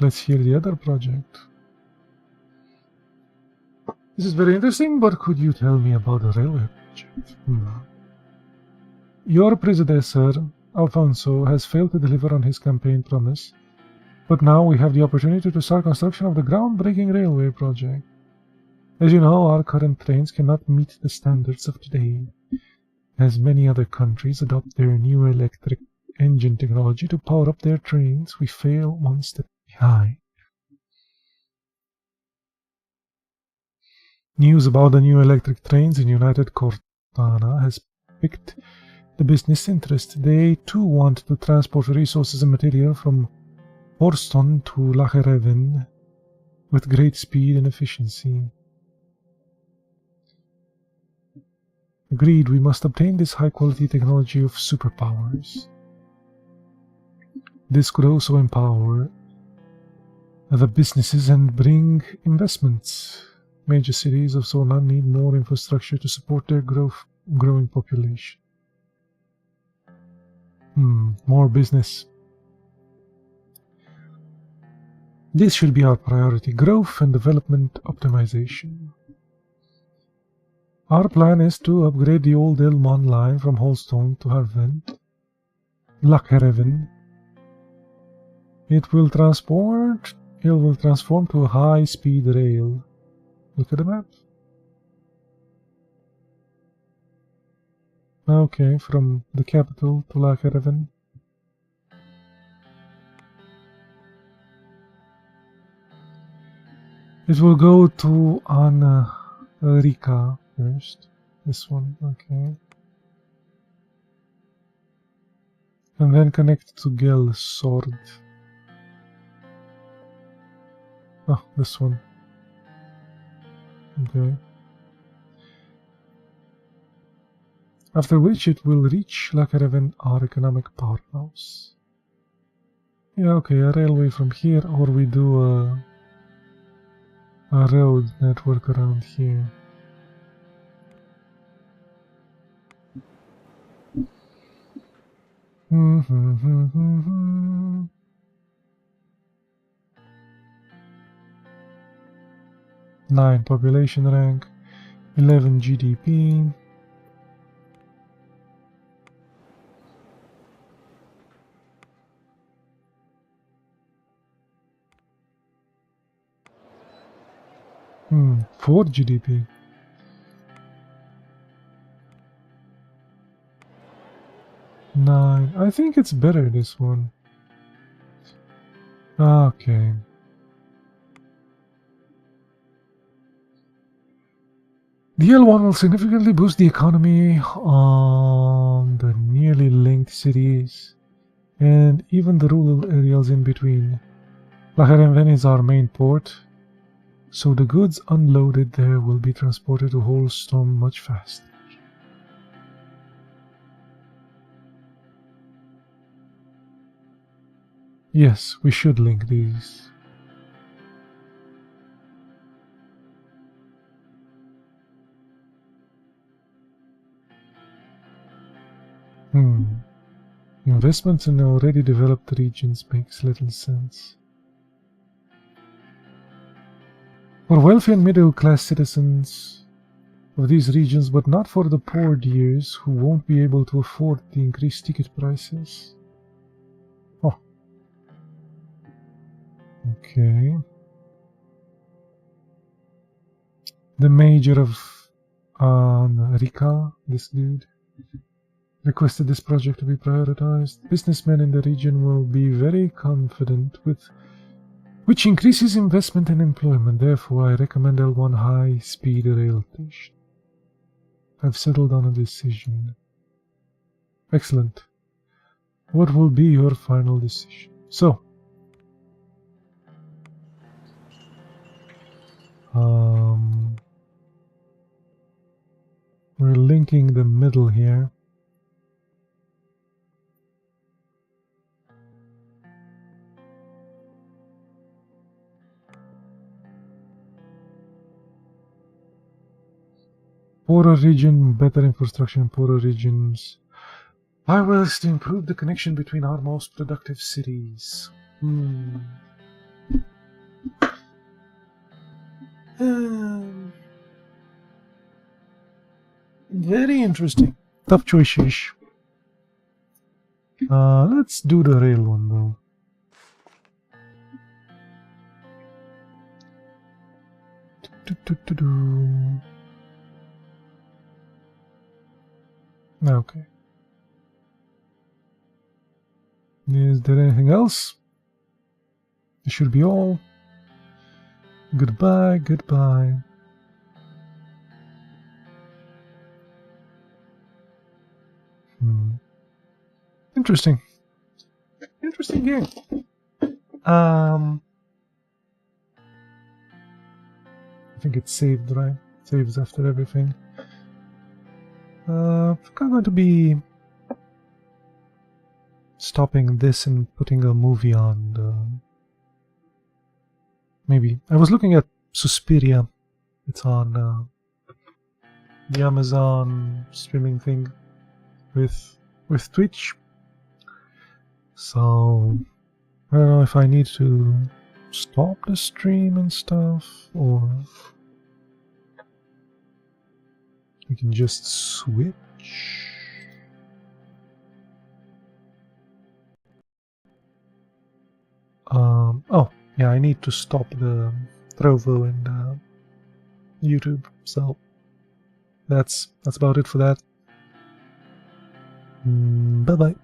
Let's hear the other project. This is very interesting, but could you tell me about the railway project? Your predecessor, Alfonso, has failed to deliver on his campaign promise, but now we have the opportunity to start construction of the groundbreaking railway project. As you know, our current trains cannot meet the standards of today. As many other countries adopt their new electric engine technology to power up their trains, we fail one step behind. News about the new electric trains in United Cortana has piqued the business interest. They too want to transport resources and material from Horston to Lachereven with great speed and efficiency. Agreed, we must obtain this high-quality technology of superpowers. This could also empower the businesses and bring investments. Major cities of Solna need more infrastructure to support their growing population. More business. This should be our priority: growth and development optimization. Our plan is to upgrade the old Elmon line from Holstone to Lachereven. It will transform to a high-speed rail. Look at the map. Okay, from the capital to Lachereven. It will go to Rika first. This one, okay. And then connect to Gelsord. Oh, this one. Okay. After which it will reach Lachereven, our economic powerhouse. Yeah, okay, a railway from here, or we do a road network around here. Nine population rank, 11 GDP. Four GDP. Nine. I think it's better, this one. Okay. The L1 will significantly boost the economy on the nearly linked cities and even the rural areas in between. Lachereven is our main port, so the goods unloaded there will be transported to Holstone much faster. Yes, we should link these. Investments in already developed regions makes little sense. For wealthy and middle-class citizens of these regions, but not for the poor dears who won't be able to afford the increased ticket prices. Oh. Okay. The Major of Rika, this dude, requested this project to be prioritized. Businessmen in the region will be very confident with which increases investment and employment. Therefore, I recommend L1 high-speed rail station. I've settled on a decision. Excellent. What will be your final decision? So, we're linking the middle here. Poorer region, better infrastructure in poorer regions. Our will is to improve the connection between our most productive cities. Very interesting. Tough choices. Let's do the rail one though. Okay. Is there anything else? This should be all. Goodbye, goodbye. Interesting. Interesting game. I think it's saved, right? Saves after everything. I'm going to be stopping this and putting a movie on. Maybe I was looking at Suspiria. It's on the Amazon streaming thing with Twitch. So I don't know if I need to stop the stream and stuff, or we can just switch. Oh yeah, I need to stop the Trovo and YouTube. So that's about it for that. Bye bye.